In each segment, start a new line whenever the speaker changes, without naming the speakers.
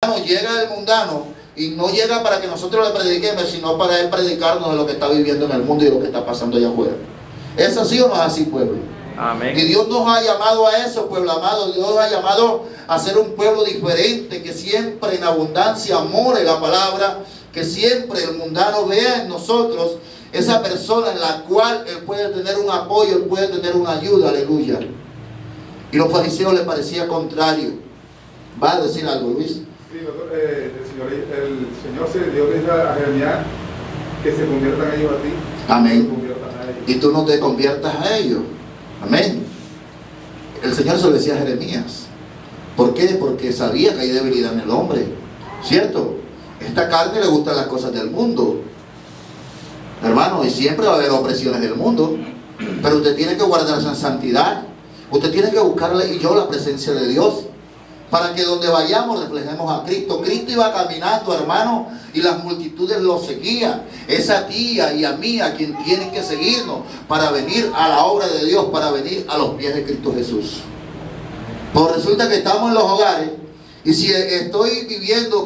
Llega el mundano y no llega para que nosotros le prediquemos, sino para él predicarnos de lo que está viviendo en el mundo y de lo que está pasando allá afuera. ¿Es así o no es así, pueblo?
Amén.
Y Dios nos ha llamado a eso, pueblo amado. Dios nos ha llamado a ser un pueblo diferente, que siempre en abundancia amore la palabra, que siempre el mundano vea en nosotros esa persona en la cual él puede tener un apoyo, él puede tener una ayuda, aleluya. Y los fariseos les parecía contrario. ¿Va a decir algo, Luis?
Sí, doctor, el Señor Dios le dijo a Jeremías que se conviertan ellos a ti.
Amén.
Se conviertan a ellos.
Y tú no te conviertas a ellos. Amén. El Señor se lo decía a Jeremías. ¿Por qué? Porque sabía que hay debilidad en el hombre. ¿Cierto? Esta carne le gustan las cosas del mundo. Hermano, y siempre va a haber opresiones del mundo. Pero usted tiene que guardarse en santidad. Usted tiene que buscarle y yo la presencia de Dios. Para que donde vayamos reflejemos a Cristo. Cristo iba caminando, hermano, y las multitudes lo seguían. Es a ti y a mí a quien tienen que seguirnos para venir a la obra de Dios, para venir a los pies de Cristo Jesús. Pues resulta que estamos en los hogares, y si estoy viviendo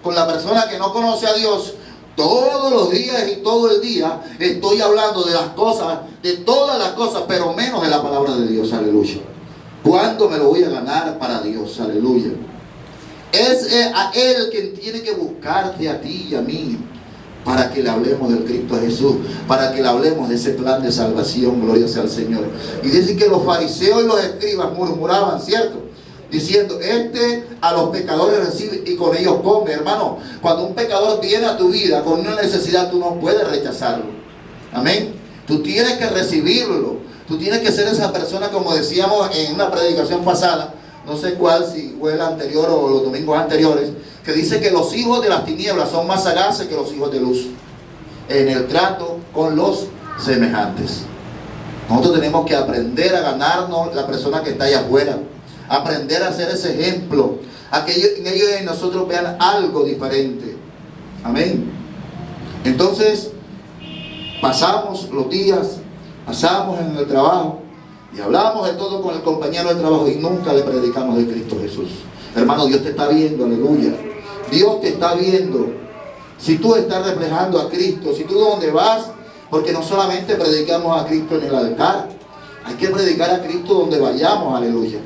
con la persona que no conoce a Dios, todos los días y todo el día estoy hablando de las cosas, de todas las cosas, pero menos de la palabra de Dios, aleluya. ¿Cuándo me lo voy a ganar para Dios? Aleluya. Es a Él quien tiene que buscarte a ti y a mí para que le hablemos del Cristo Jesús, para que le hablemos de ese plan de salvación. Gloria sea al Señor. Y dicen que los fariseos y los escribas murmuraban, ¿cierto? Diciendo, a los pecadores recibe y con ellos come. Hermano, cuando un pecador viene a tu vida con una necesidad, tú no puedes rechazarlo. Amén. Tú tienes que recibirlo. Tú tienes que ser esa persona, como decíamos en una predicación pasada, no sé cuál, si fue la anterior o los domingos anteriores, que dice que los hijos de las tinieblas son más sagaces que los hijos de luz en el trato con los semejantes. Nosotros tenemos que aprender a ganarnos la persona que está allá afuera, aprender a ser ese ejemplo, a que ellos en nosotros vean algo diferente. Amén. Entonces, pasamos los días, pasamos en el trabajo y hablamos de todo con el compañero de trabajo y nunca le predicamos de Cristo Jesús. Hermano, Dios te está viendo, aleluya. Dios te está viendo. Si tú estás reflejando a Cristo, si tú donde vas, porque no solamente predicamos a Cristo en el altar, hay que predicar a Cristo donde vayamos, aleluya.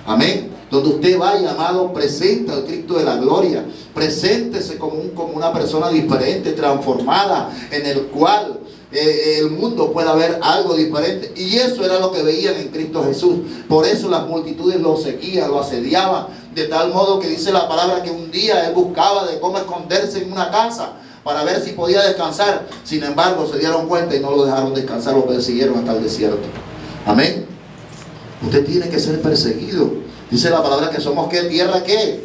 Amén. Donde usted vaya, amado, presente al Cristo de la gloria. Preséntese como una persona diferente, transformada, en el cual el mundo pueda ver algo diferente. Y eso era lo que veían en Cristo Jesús. Por eso las multitudes lo seguían, lo asediaban, de tal modo que dice la palabra que un día él buscaba de cómo esconderse en una casa para ver si podía descansar. Sin embargo, se dieron cuenta y no lo dejaron descansar, lo persiguieron hasta el desierto. Amén. Usted tiene que ser perseguido. Dice la palabra que somos, ¿qué? ¿Tierra qué?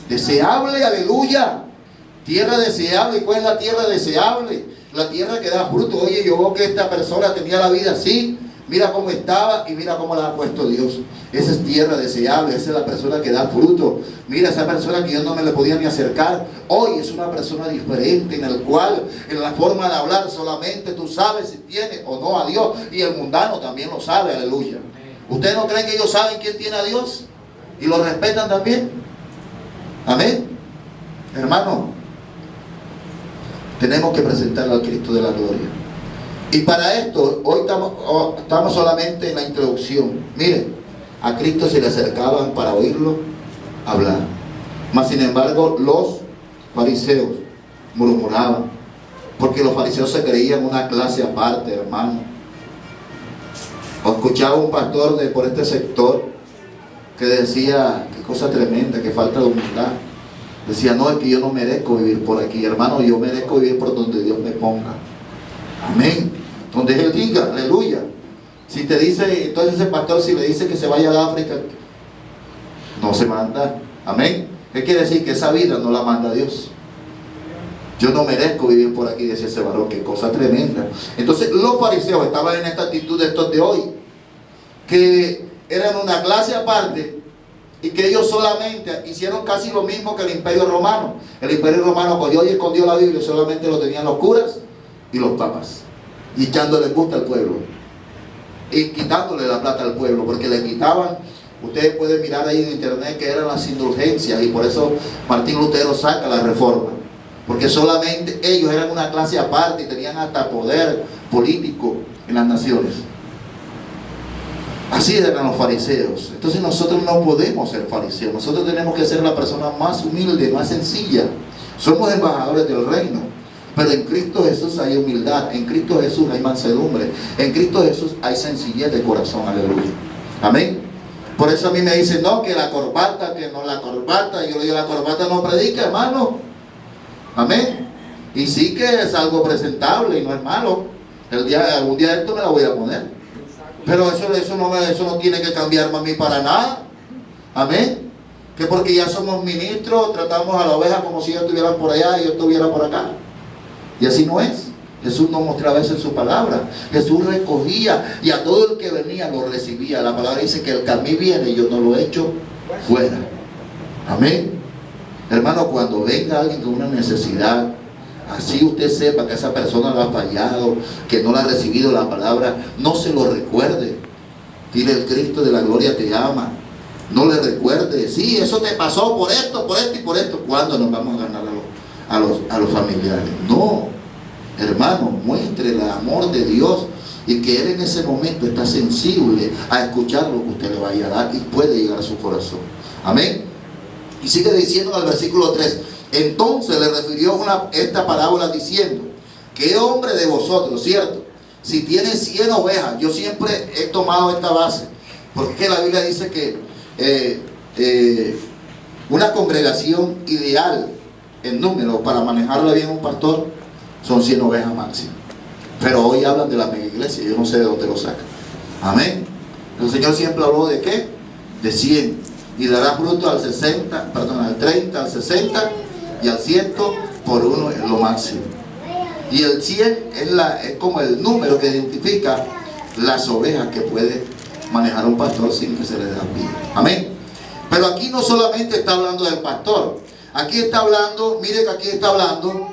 Deseable, aleluya. Tierra deseable. ¿Y cuál es la tierra deseable? La tierra que da fruto. Oye, yo veo que esta persona tenía la vida así. Mira cómo estaba y mira cómo la ha puesto Dios. Esa es tierra deseable. Esa es la persona que da fruto. Mira, esa persona que yo no me le podía ni acercar. Hoy es una persona diferente, en el cual, en la forma de hablar, solamente tú sabes si tiene o no a Dios. Y el mundano también lo sabe, aleluya. ¿Ustedes no creen que ellos saben quién tiene a Dios? ¿Y lo respetan también? Amén. Hermano, tenemos que presentarle al Cristo de la gloria. Y para esto, hoy estamos solamente en la introducción. Miren, a Cristo se le acercaban para oírlo hablar. Mas sin embargo, los fariseos murmuraban, porque los fariseos se creían una clase aparte, hermano. O escuchaba un pastor por este sector que decía, qué cosa tremenda, qué falta de humildad. Decía, no, es que yo no merezco vivir por aquí, hermano, yo merezco vivir por donde Dios me ponga. Amén. Donde Él diga, aleluya. Si te dice, entonces ese pastor, si le dice que se vaya a África, no se manda. Amén. ¿Qué quiere decir? Que esa vida no la manda Dios. Yo no merezco vivir por aquí, decía ese varón, qué cosa tremenda. Entonces los fariseos estaban en esta actitud de estos de hoy, que eran una clase aparte, y que ellos solamente hicieron casi lo mismo que el Imperio Romano. El Imperio Romano cogió y escondió la Biblia, solamente lo tenían los curas y los papas, y echándole embuste al pueblo, y quitándole la plata al pueblo, porque le quitaban Ustedes pueden mirar ahí en internet que eran las indulgencias, y por eso Martín Lutero saca la reforma, porque solamente ellos eran una clase aparte y tenían hasta poder político en las naciones. Así eran los fariseos. Entonces nosotros no podemos ser fariseos, nosotros tenemos que ser la persona más humilde, más sencilla. Somos embajadores del reino, pero en Cristo Jesús hay humildad, en Cristo Jesús hay mansedumbre, en Cristo Jesús hay sencillez de corazón. Aleluya, amén. Por eso a mí me dicen, no, que la corbata, que no la corbata. Y yo le digo, la corbata no predica, hermano, amén. Y sí que es algo presentable y no es malo. Algún día de esto me la voy a poner, pero eso no tiene que cambiarme a mí para nada, amén. Que porque ya somos ministros, tratamos a la oveja como si ellos estuvieran por allá y yo estuviera por acá. Y así no es. Jesús nos mostraba eso en su palabra. Jesús recogía y a todo el que venía lo recibía. La palabra dice que el que a mí viene yo no lo echo fuera, amén. Hermano, cuando venga alguien con una necesidad, así usted sepa que esa persona lo ha fallado, que no le ha recibido la palabra, no se lo recuerde. Dile, el Cristo de la gloria te ama. No le recuerde, sí, eso te pasó por esto y por esto. ¿Cuándo nos vamos a ganar a los familiares? No, hermano, muestre el amor de Dios y que Él en ese momento está sensible a escuchar lo que usted le vaya a dar y puede llegar a su corazón. Amén. Y sigue diciendo en el versículo 3: entonces le refirió esta parábola diciendo: ¿qué hombre de vosotros, cierto, si tiene 100 ovejas? Yo siempre he tomado esta base, porque la Biblia dice que una congregación ideal en número para manejarla bien un pastor son 100 ovejas máximo. Pero hoy hablan de la mega iglesia, yo no sé de dónde lo sacan. Amén. El Señor siempre habló de ¿qué? De 100. Y dará fruto al 60, perdón, al 30, al 60 y al 100 por uno es lo máximo. Y el 100 es como el número que identifica las ovejas que puede manejar un pastor sin que se le dé vida. Amén. Pero aquí no solamente está hablando del pastor, aquí está hablando, mire que aquí está hablando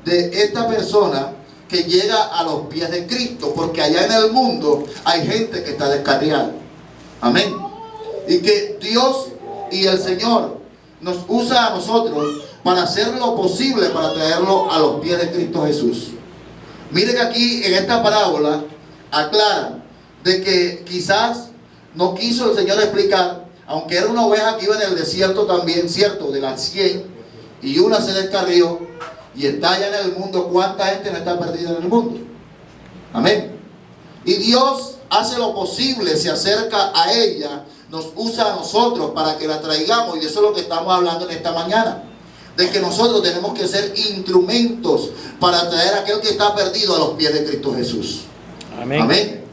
de esta persona que llega a los pies de Cristo, porque allá en el mundo hay gente que está descarriada. Amén. Y que Dios y el Señor nos usa a nosotros para hacer lo posible para traerlo a los pies de Cristo Jesús. Mire que aquí en esta parábola aclara de que quizás no quiso el Señor explicar, aunque era una oveja que iba en el desierto también, cierto, de las 100, y una se descarrió y está allá en el mundo. ¿Cuánta gente no está perdida en el mundo? Amén. Y Dios hace lo posible, se acerca a ella, nos usa a nosotros para que la traigamos, y de eso es lo que estamos hablando en esta mañana, de que nosotros tenemos que ser instrumentos para traer a aquel que está perdido a los pies de Cristo Jesús. Amén. Amén.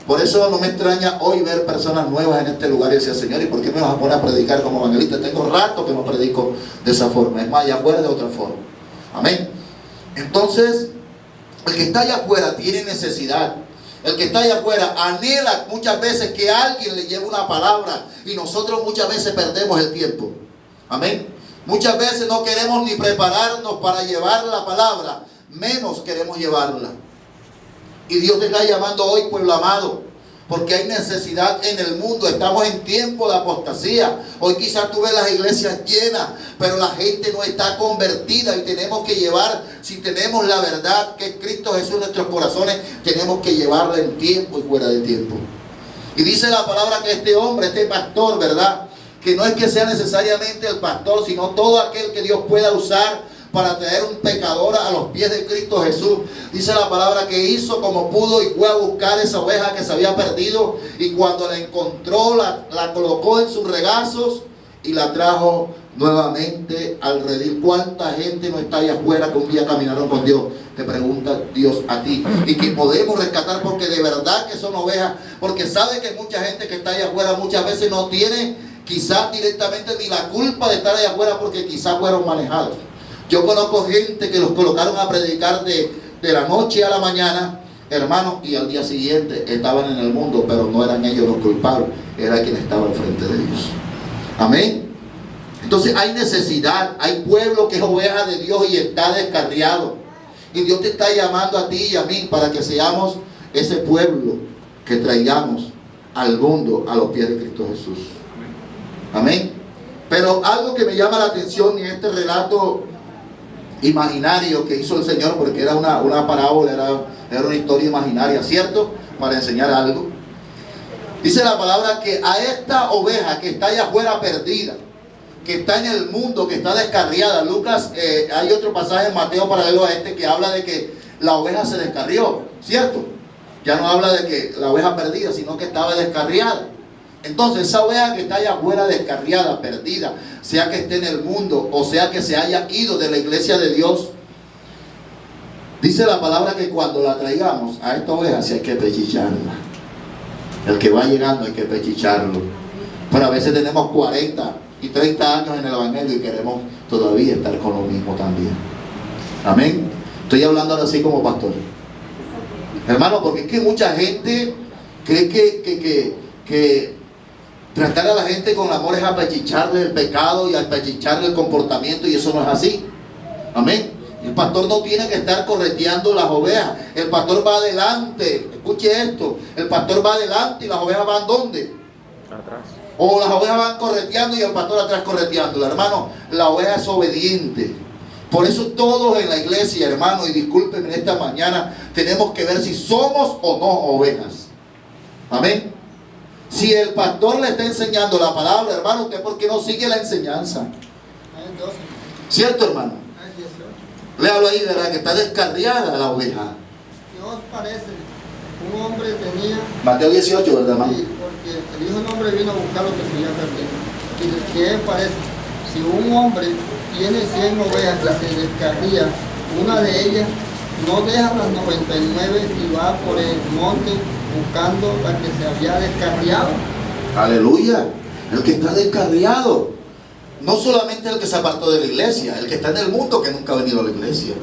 Por eso no me extraña hoy ver personas nuevas en este lugar y decir: Señor, ¿y por qué me vas a poner a predicar como evangelista? Tengo rato que no predico de esa forma. Es más, allá afuera de otra forma. Amén. Entonces, el que está allá afuera tiene necesidad. El que está allá afuera anhela muchas veces que alguien le lleve una palabra, y nosotros muchas veces perdemos el tiempo. Amén. Muchas veces no queremos ni prepararnos para llevar la palabra, menos queremos llevarla. Y Dios te está llamando hoy, pueblo amado, porque hay necesidad en el mundo. Estamos en tiempo de apostasía. Hoy quizás tú ves las iglesias llenas, pero la gente no está convertida, y tenemos que llevar, si tenemos la verdad que es Cristo Jesús en nuestros corazones, tenemos que llevarla en tiempo y fuera de tiempo. Y dice la palabra que este hombre, este pastor, ¿verdad?, que no es que sea necesariamente el pastor, sino todo aquel que Dios pueda usar para traer un pecador a los pies de Cristo Jesús. Dice la palabra que hizo como pudo y fue a buscar esa oveja que se había perdido, y cuando la encontró la colocó en sus regazos y la trajo nuevamente al redil. ¿Cuánta gente no está allá afuera que un día caminaron con Dios? Te pregunta Dios a ti, y que podemos rescatar, porque de verdad que son ovejas, porque sabe que mucha gente que está allá afuera muchas veces no tiene quizás directamente ni la culpa de estar allá afuera, porque quizás fueron manejados. Yo conozco gente que los colocaron a predicar de la noche a la mañana, hermano, y al día siguiente estaban en el mundo, pero no eran ellos los culpables, era quien estaba al frente de ellos. Amén. Entonces hay necesidad, hay pueblo que es oveja de Dios y está descarriado. Y Dios te está llamando a ti y a mí para que seamos ese pueblo que traigamos al mundo a los pies de Cristo Jesús. Amén. Pero algo que me llama la atención en este relato imaginario que hizo el Señor, porque era una parábola, era una historia imaginaria, ¿cierto? Para enseñar algo. Dice la palabra que a esta oveja que está allá afuera perdida, que está en el mundo, que está descarriada. Lucas, hay otro pasaje en Mateo paralelo a este que habla de que la oveja se descarrió, ¿cierto? Ya no habla de que la oveja perdida, sino que estaba descarriada. Entonces esa oveja que está allá afuera descarriada, perdida, sea que esté en el mundo o sea que se haya ido de la iglesia de Dios, dice la palabra que cuando la traigamos a esta oveja sí hay que pechicharla. El que va llegando hay que pechicharlo. Pero a veces tenemos 40 y 30 años en el evangelio y queremos todavía estar con lo mismo también. Amén. Estoy hablando ahora así como pastor, hermano, porque es que mucha gente cree que tratar a la gente con amor es apechicharle el pecado y apechicharle el comportamiento, y eso no es así. Amén. El pastor no tiene que estar correteando las ovejas. El pastor va adelante. Escuche esto. El pastor va adelante y las ovejas van ¿dónde? Atrás. O las ovejas van correteando y el pastor atrás correteándola. Hermano, la oveja es obediente. Por eso todos en la iglesia, hermano, y discúlpenme en esta mañana, tenemos que ver si somos o no ovejas. Amén. Si el pastor le está enseñando la palabra, hermano, ¿usted por qué no sigue la enseñanza? ¿Cierto, hermano? Le hablo ahí, ¿verdad? Que está descarriada la oveja.
¿Qué os parece? Un hombre tenía...
Mateo 18, ¿verdad, hermano?
Sí, porque el Hijo del Hombre vino a buscar lo que se había perdido. ¿Y qué os parece? Si un hombre tiene 100 ovejas y se descarría una de ellas, no deja las 99 y va por el monte buscando la que se había descarriado.
Aleluya. El que está descarriado. No solamente el que se apartó de la iglesia, el que está en el mundo que nunca ha venido a la iglesia.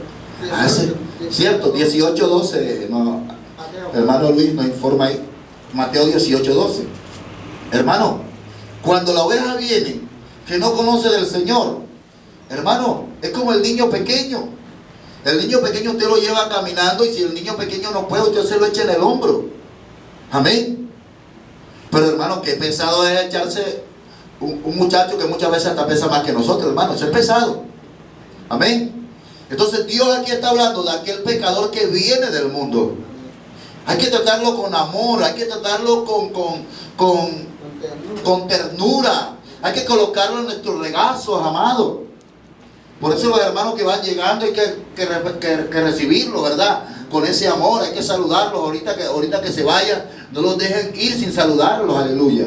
Cierto, 18:12, no, hermano Luis nos informa ahí, Mateo 18:12. Hermano, cuando la oveja viene, que no conoce del Señor, hermano, es como el niño pequeño. El niño pequeño usted lo lleva caminando y si el niño pequeño no puede, usted se lo echa en el hombro. Amén. Pero hermano, qué pesado es echarse un muchacho que muchas veces hasta pesa más que nosotros, hermano. Eso es pesado. Amén. Entonces Dios aquí está hablando de aquel pecador que viene del mundo. Hay que tratarlo con amor, hay que tratarlo con ternura. Hay que colocarlo en nuestros regazos, amados. Por eso los hermanos que van llegando hay que recibirlo, ¿verdad? Con ese amor, hay que saludarlos. Ahorita que se vayan, no los dejen ir sin saludarlos, aleluya.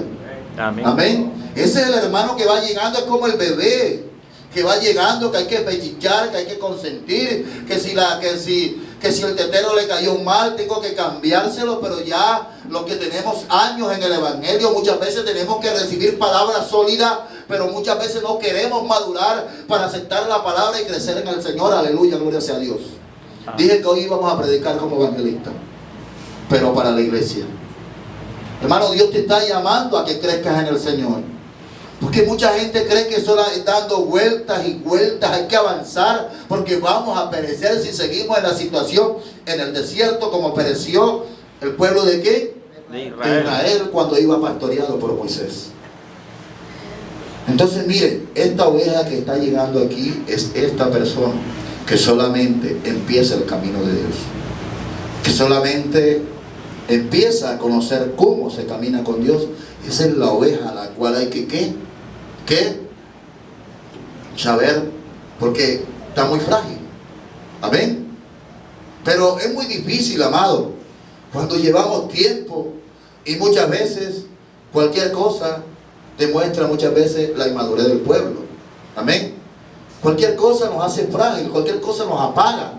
Amén. Amén. Ese es el hermano que va llegando, es como el bebé que va llegando, que hay que pellizcar, que hay que consentir, que si el tetero le cayó mal, tengo que cambiárselo. Pero ya los que tenemos años en el evangelio, muchas veces tenemos que recibir palabras sólidas, pero muchas veces no queremos madurar para aceptar la palabra y crecer en el Señor. Aleluya, gloria sea a Dios. Dije que hoy íbamos a predicar como evangelistas, pero para la iglesia. Hermano, Dios te está llamando a que crezcas en el Señor. Porque mucha gente cree que solo dando vueltas y vueltas hay que avanzar, porque vamos a perecer si seguimos en la situación en el desierto como pereció el pueblo de ¿qué? De Israel cuando iba pastoreado por Moisés. Entonces miren, esta oveja que está llegando aquí es esta persona que solamente empieza el camino de Dios, que solamente empieza a conocer cómo se camina con Dios. Esa es la oveja a la cual hay que saber, porque está muy frágil. Amén. Pero es muy difícil, amado, cuando llevamos tiempo y muchas veces cualquier cosa demuestra muchas veces la inmadurez del pueblo. Amén. Cualquier cosa nos hace frágil, cualquier cosa nos apaga.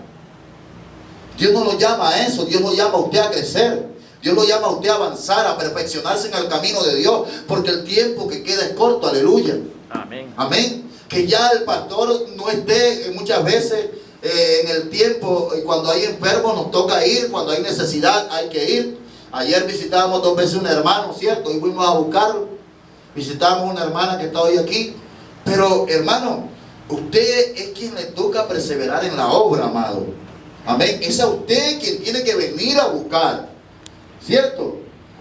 Dios no nos llama a eso. Dios nos llama a usted a crecer. Dios lo llama a usted a avanzar, a perfeccionarse en el camino de Dios, porque el tiempo que queda es corto, aleluya. Amén. Amén. Que ya el pastor no esté muchas veces en el tiempo, cuando hay enfermos nos toca ir, cuando hay necesidad hay que ir. Ayer visitábamos 2 veces un hermano, ¿cierto? Y fuimos a buscarlo. Visitábamos una hermana que está hoy aquí. Pero hermano, usted es quien le toca perseverar en la obra, amado. Amén. Es a usted quien tiene que venir a buscar, ¿cierto?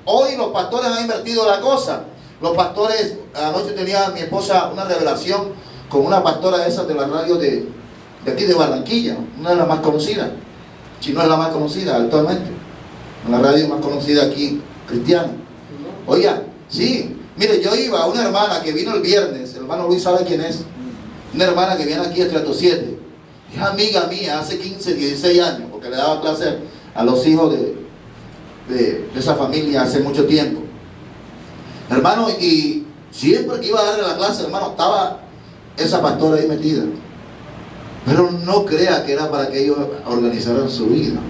Hoy los pastores han invertido la cosa. Los pastores, anoche tenía mi esposa una revelación con una pastora de esas de la radio de aquí de Barranquilla, una de las más conocidas, si no es la más conocida actualmente, la radio más conocida aquí, cristiana. Oiga, sí, mire, yo iba a una hermana que vino el viernes, el hermano Luis sabe quién es, una hermana que viene aquí a Estrato 7, es amiga mía hace 15, 16 años, porque le daba clase a los hijos de esa familia hace mucho tiempo. Hermano, y siempre que iba a darle la clase, hermano, estaba esa pastora ahí metida. Pero no crea que era para que ellos organizaran su vida,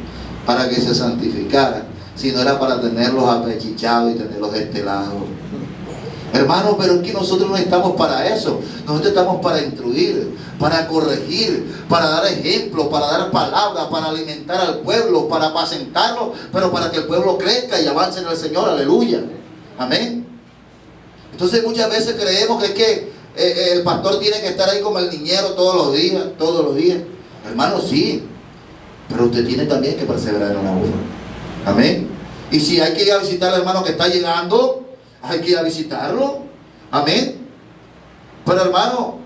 para que se santificaran, sino era para tenerlos apechichados y tenerlos estelados. Hermano, pero es que nosotros no estamos para eso. Nosotros estamos para instruir, para corregir, para dar ejemplo, para dar palabras, para alimentar al pueblo, para apacentarlo, pero para que el pueblo crezca y avance en el Señor. Aleluya. Amén. Entonces muchas veces creemos que es que el pastor tiene que estar ahí como el niñero todos los días. Hermano, sí, pero usted tiene también que perseverar en la obra. Amén. Y si hay que ir a visitar al hermano que está llegando, hay que ir a visitarlo. Amén. Pero hermano,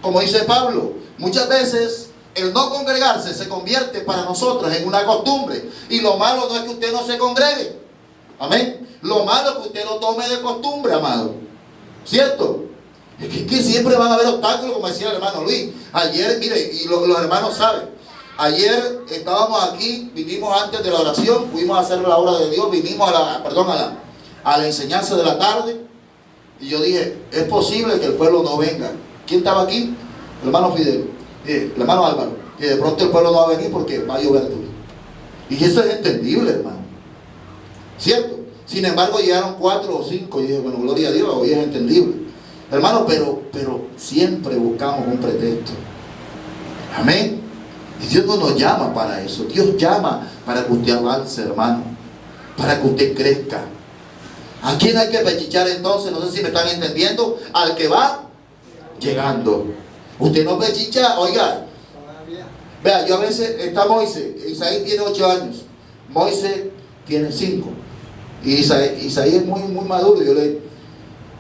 como dice Pablo, muchas veces el no congregarse se convierte para nosotros en una costumbre. Y lo malo no es que usted no se congregue. Amén. Lo malo es que usted lo tome de costumbre, amado. ¿Cierto? Es que siempre van a haber obstáculos, como decía el hermano Luis. Ayer, mire, y los hermanos saben, ayer estábamos aquí, vinimos antes de la oración, fuimos a hacer la obra de Dios, vinimos a la enseñanza de la tarde, y yo dije, es posible que el pueblo no venga. ¿Quién estaba aquí? El hermano Fidel, el hermano Álvaro, que de pronto el pueblo no va a venir porque va a llover duro. Y eso es entendible, hermano. ¿Cierto? Sin embargo, llegaron 4 o 5, y dije, bueno, gloria a Dios, hoy es entendible. Hermano, pero siempre buscamos un pretexto. Amén. Y Dios no nos llama para eso. Dios llama para que usted avance, hermano, para que usted crezca. ¿A quién hay que pechichar entonces? No sé si me están entendiendo. Al que va llegando. Usted no pechicha, oiga. Vea, yo a veces, está Moisés, Isaí tiene 8 años, Moisés tiene 5. Y Isaí es muy maduro. Yo le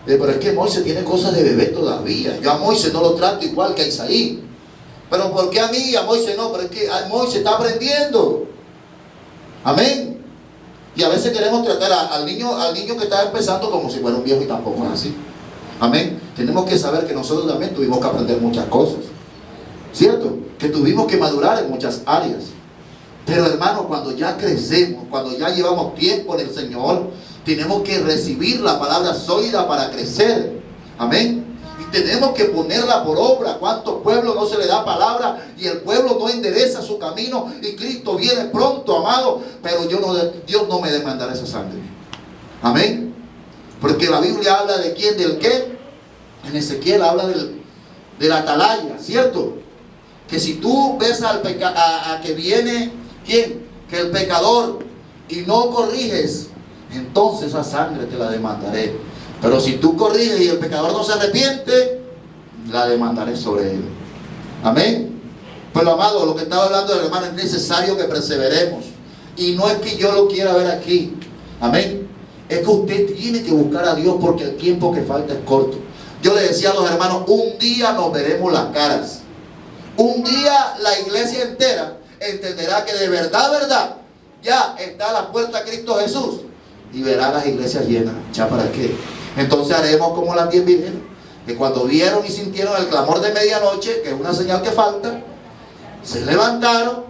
pero es que Moisés tiene cosas de bebé todavía. Yo a Moisés no lo trato igual que a Isaí. Pero ¿por qué a mí y a Moisés no? Pero es que Moisés está aprendiendo. Amén. Y a veces queremos tratar al niño que está empezando como si fuera un viejo, y tampoco es así. Amén. Tenemos que saber que nosotros también tuvimos que aprender muchas cosas. ¿Cierto? Que tuvimos que madurar en muchas áreas. Pero hermano, cuando ya crecemos, cuando ya llevamos tiempo en el Señor, tenemos que recibir la palabra sólida para crecer. Amén. Y tenemos que ponerla por obra. ¿Cuántos pueblos no se le da palabra y el pueblo no endereza su camino y Cristo viene pronto, amado? Pero Dios no me demandará esa sangre. Amén. Porque la Biblia habla de quién, del qué. En Ezequiel habla de la atalaya, ¿cierto? Que si tú ves a que viene, ¿quién? Que el pecador, y no corriges, entonces esa sangre te la demandaré. Pero si tú corriges y el pecador no se arrepiente, la demandaré sobre él. Amén. Pero amado, lo que estaba hablando del hermano, es necesario que perseveremos. Y no es que yo lo quiera ver aquí. Amén. Es que usted tiene que buscar a Dios, porque el tiempo que falta es corto. Yo le decía a los hermanos, un día nos veremos las caras. Un día la iglesia entera entenderá que de verdad, ya está a la puerta Cristo Jesús. Y verá las iglesias llenas. ¿Ya para qué? Entonces haremos como las 10 vírgenes, que cuando vieron y sintieron el clamor de medianoche, que es una señal que falta, se levantaron,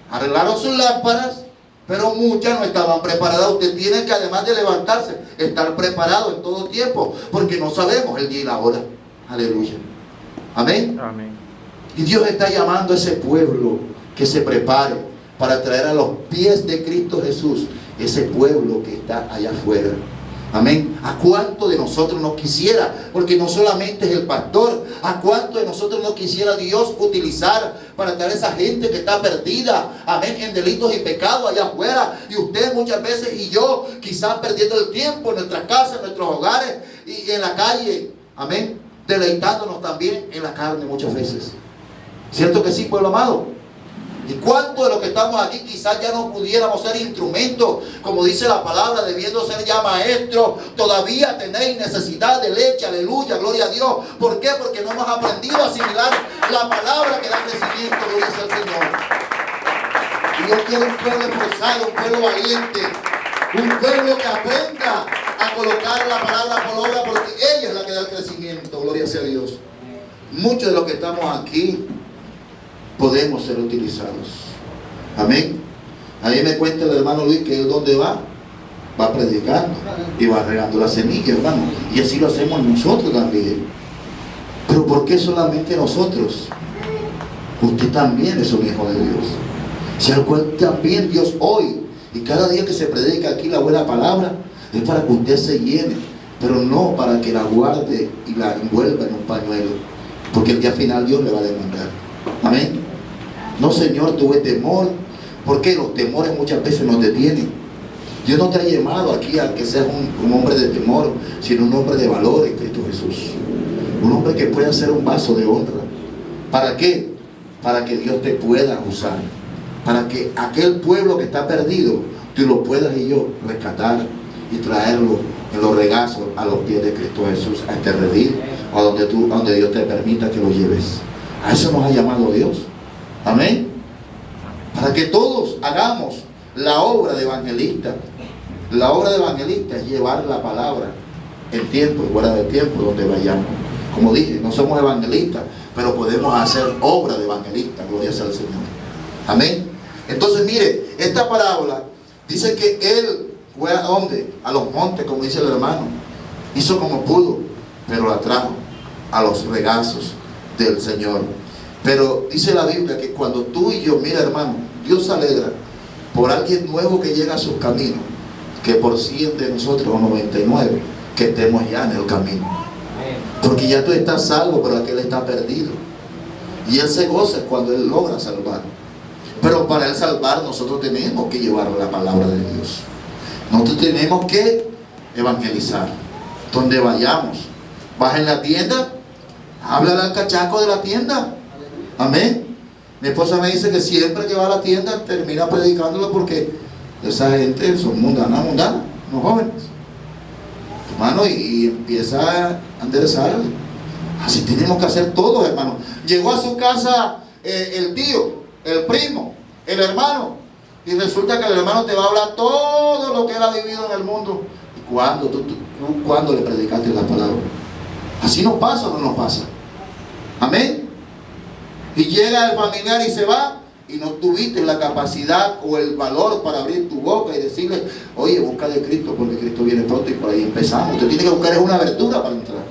arreglaron sus lámparas, pero muchas no estaban preparadas. Usted tiene que, además de levantarse, estar preparado en todo tiempo, porque no sabemos el día y la hora. Aleluya. Amén.
Amén.
Y Dios está llamando a ese pueblo que se prepare para traer a los pies de Cristo Jesús ese pueblo que está allá afuera. Amén. ¿A cuánto de nosotros nos quisiera? Porque no solamente es el pastor. ¿A cuánto de nosotros nos quisiera Dios utilizar para traer a esa gente que está perdida? Amén. En delitos y pecados allá afuera. Y usted muchas veces y yo quizás perdiendo el tiempo en nuestras casas, en nuestros hogares y en la calle. Amén. Deleitándonos también en la carne muchas veces. ¿Cierto que sí, pueblo amado? ¿Y cuántos de los que estamos aquí quizás ya no pudiéramos ser instrumentos, como dice la palabra, debiendo ser ya maestros? Todavía tenéis necesidad de leche, aleluya, gloria a Dios. ¿Por qué? Porque no hemos aprendido a asimilar la palabra que da crecimiento, gloria sea al Señor. Y Dios quiere un pueblo esforzado, un pueblo valiente, un pueblo que aprenda a colocar la palabra por obra, porque ella es la que da el crecimiento, gloria sea a Dios. Muchos de los que estamos aquí podemos ser utilizados. Amén. Ahí me cuenta el hermano Luis que él donde va predicando y va regando la semilla, hermano. Y así lo hacemos nosotros también. Pero ¿por qué solamente nosotros? Usted también es un hijo de Dios. Si al cual también Dios hoy y cada día que se predica aquí la buena palabra es para que usted se llene, pero no para que la guarde y la envuelva en un pañuelo, porque el día final Dios le va a demandar. Amén. No, Señor, tuve temor, porque los temores muchas veces nos detienen. Dios no te ha llamado aquí a que seas un hombre de temor, sino un hombre de valor en Cristo Jesús. Un hombre que pueda ser un vaso de honra. ¿Para qué? Para que Dios te pueda usar. Para que aquel pueblo que está perdido, tú lo puedas y yo rescatar y traerlo en los regazos a los pies de Cristo Jesús, a este redil, o a donde Dios te permita que lo lleves. A eso nos ha llamado Dios. Amén. Para que todos hagamos la obra de evangelista. La obra de evangelista es llevar la palabra en tiempo y fuera de tiempo donde vayamos. Como dije, no somos evangelistas, pero podemos hacer obra de evangelista. Gloria sea al Señor. Amén. Entonces mire, esta parábola dice que él fue a ¿dónde? A los montes, como dice el hermano. Hizo como pudo, pero la trajo a los regazos del Señor. Pero dice la Biblia que cuando tú y yo, mira hermano, Dios se alegra por alguien nuevo que llega a sus caminos, que por 100 de nosotros o 99 que estemos ya en el camino. Porque ya tú estás salvo, pero aquel está perdido. Y él se goza cuando él logra salvar. Pero para él salvar nosotros tenemos que llevar la palabra de Dios. Nosotros tenemos que evangelizar. Donde vayamos, vas en la tienda, háblale al cachaco de la tienda. Amén. Mi esposa me dice que siempre que va a la tienda termina predicándolo, porque esa gente son mundanos, no jóvenes, hermano, y empieza a enderezarle. Así tenemos que hacer todos, hermano. Llegó a su casa el tío, el primo, el hermano, y resulta que el hermano te va a hablar todo lo que él ha vivido en el mundo. ¿Cuándo? ¿Tú cuándo le predicaste la palabra? ¿Así nos pasa o no nos pasa? Amén. Y llega el familiar y se va, y no tuviste la capacidad o el valor para abrir tu boca y decirle: oye, busca de Cristo, porque Cristo viene pronto. Y por ahí empezamos. Usted tiene que buscar una abertura para entrar.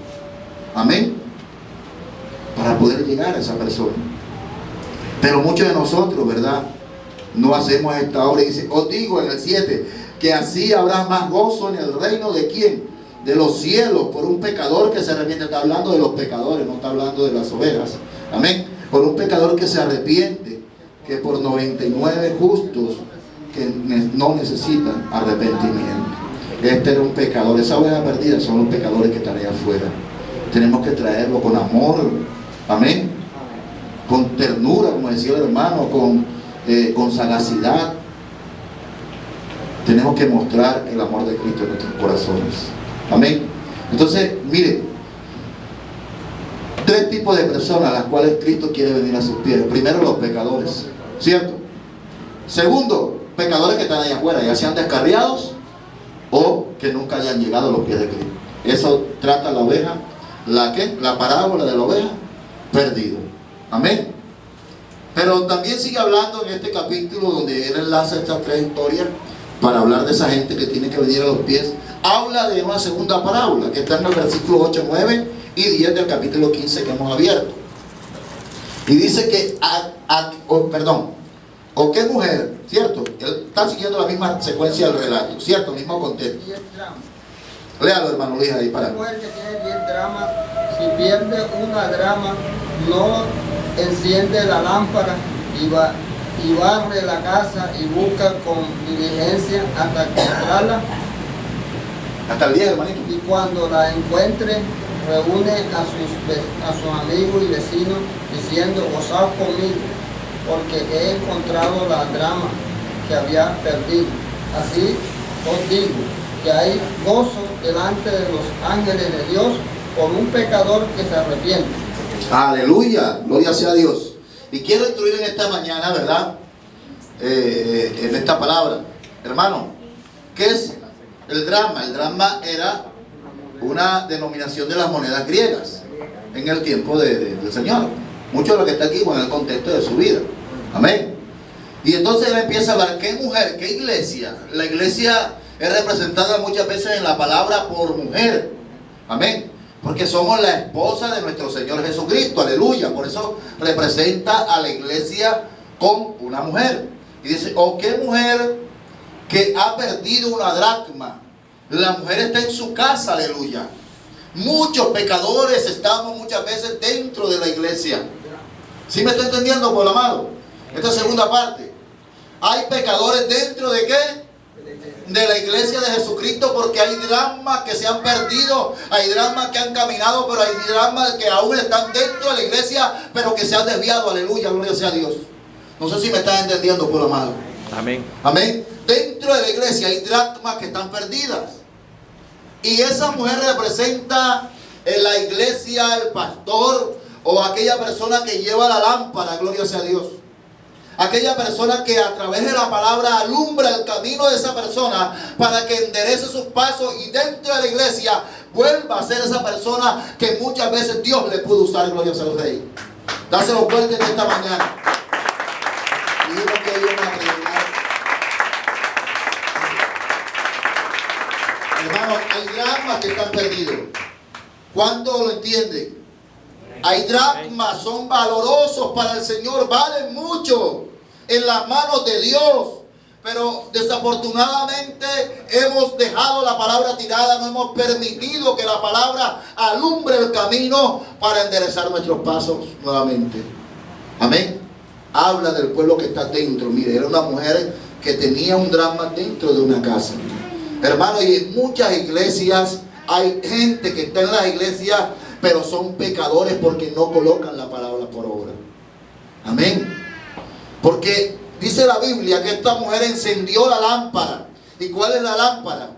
Amén. Para poder llegar a esa persona. Pero muchos de nosotros, ¿verdad?, no hacemos esta obra. Y dice: os digo en el 7, que así habrá más gozo en el reino de ¿quién? De los cielos, por un pecador que se arrepiente. Está hablando de los pecadores, no está hablando de las ovejas. Amén. Por un pecador que se arrepiente, que por 99 justos que no necesitan arrepentimiento. Este era un pecador. Esa oveja perdida son los pecadores que están allá afuera. Tenemos que traerlo con amor. Amén. Con ternura, como decía el hermano, con sagacidad. Tenemos que mostrar el amor de Cristo en nuestros corazones. Amén. Entonces, mire, 3 tipos de personas a las cuales Cristo quiere venir a sus pies. Primero, los pecadores, ¿cierto? Segundo, pecadores que están allá afuera, ya sean descarriados o que nunca hayan llegado a los pies de Cristo. Eso trata la oveja, la parábola de la oveja perdida. Amén. Pero también sigue hablando en este capítulo, donde él enlaza estas 3 historias para hablar de esa gente que tiene que venir a los pies. Habla de una segunda parábola que está en el versículo 8, 9 y 10 del capítulo 15 que hemos abierto. Y dice que o qué mujer, ¿cierto? Él está siguiendo la misma secuencia del relato, ¿cierto? Mismo contexto.
10 dramas.
Léalo, hermano Luis, ahí para.
Una mujer que tiene 10 dramas, si pierde una drama, no enciende la lámpara y barre la casa y busca con diligencia hasta encontrarla.
Hasta el 10, hermanito.
Y cuando la encuentre, reúne a sus amigos y vecinos, diciendo: gozaos conmigo, porque he encontrado la drama que había perdido. Así os digo que hay gozo delante de los ángeles de Dios por un pecador que se arrepiente.
Aleluya, gloria sea a Dios. Y quiero instruir en esta mañana, ¿verdad? En esta palabra, hermano, ¿qué es el drama? El drama era una denominación de las monedas griegas en el tiempo del Señor. Mucho de lo que está aquí con el contexto de su vida. Amén. Y entonces él empieza a hablar, ¿qué mujer? ¿Qué iglesia? La iglesia es representada muchas veces en la palabra por mujer. Amén. Porque somos la esposa de nuestro Señor Jesucristo. Aleluya. Por eso representa a la iglesia con una mujer. Y dice, ¿o qué mujer que ha perdido una dracma? La mujer está en su casa. Aleluya. Muchos pecadores estamos muchas veces dentro de la iglesia. ¿Sí me está entendiendo, pueblo amado? Esta segunda parte. Hay pecadores dentro de ¿qué? De la iglesia de Jesucristo, porque hay dramas que se han perdido, hay dramas que han caminado, pero hay dramas que aún están dentro de la iglesia, pero que se han desviado. Aleluya, gloria sea a Dios. No sé si me están entendiendo, pueblo amado.
Amén.
Amén. Dentro de la iglesia hay dramas que están perdidas. Y esa mujer representa en la iglesia el pastor o aquella persona que lleva la lámpara, gloria sea a Dios. Aquella persona que a través de la palabra alumbra el camino de esa persona para que enderece sus pasos y dentro de la iglesia vuelva a ser esa persona que muchas veces Dios le pudo usar, gloria sea al Rey. Dáselo fuerte en esta mañana. Y digo que Dios me va a predicar. Hermanos, hay dramas que están perdidos. ¿Cuántos lo entienden? Hay dracmas, son valorosos para el Señor, valen mucho en las manos de Dios. Pero desafortunadamente hemos dejado la palabra tirada, no hemos permitido que la palabra alumbre el camino para enderezar nuestros pasos nuevamente. Amén. Habla del pueblo que está dentro. Mire, era una mujer que tenía un drama dentro de una casa. Hermano, y en muchas iglesias hay gente que está en las iglesias, pero son pecadores porque no colocan la palabra por obra. Amén. Porque dice la Biblia que esta mujer encendió la lámpara. ¿Y cuál es la lámpara?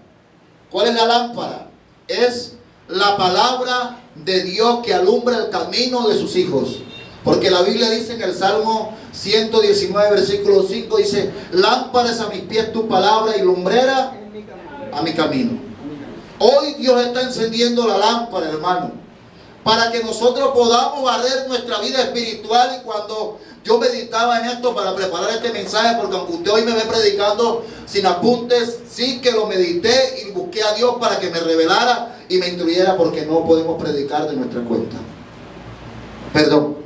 ¿Cuál es la lámpara? Es la palabra de Dios que alumbra el camino de sus hijos. Porque la Biblia dice en el Salmo 119, versículo 5, dice, lámpara es a mis pies tu palabra y lumbrera a mi camino. Hoy Dios está encendiendo la lámpara, hermano, para que nosotros podamos barrer nuestra vida espiritual. Y cuando yo meditaba en esto para preparar este mensaje, porque aunque usted hoy me ve predicando sin apuntes, sí que lo medité y busqué a Dios para que me revelara y me instruyera, porque no podemos predicar de nuestra cuenta. Perdón.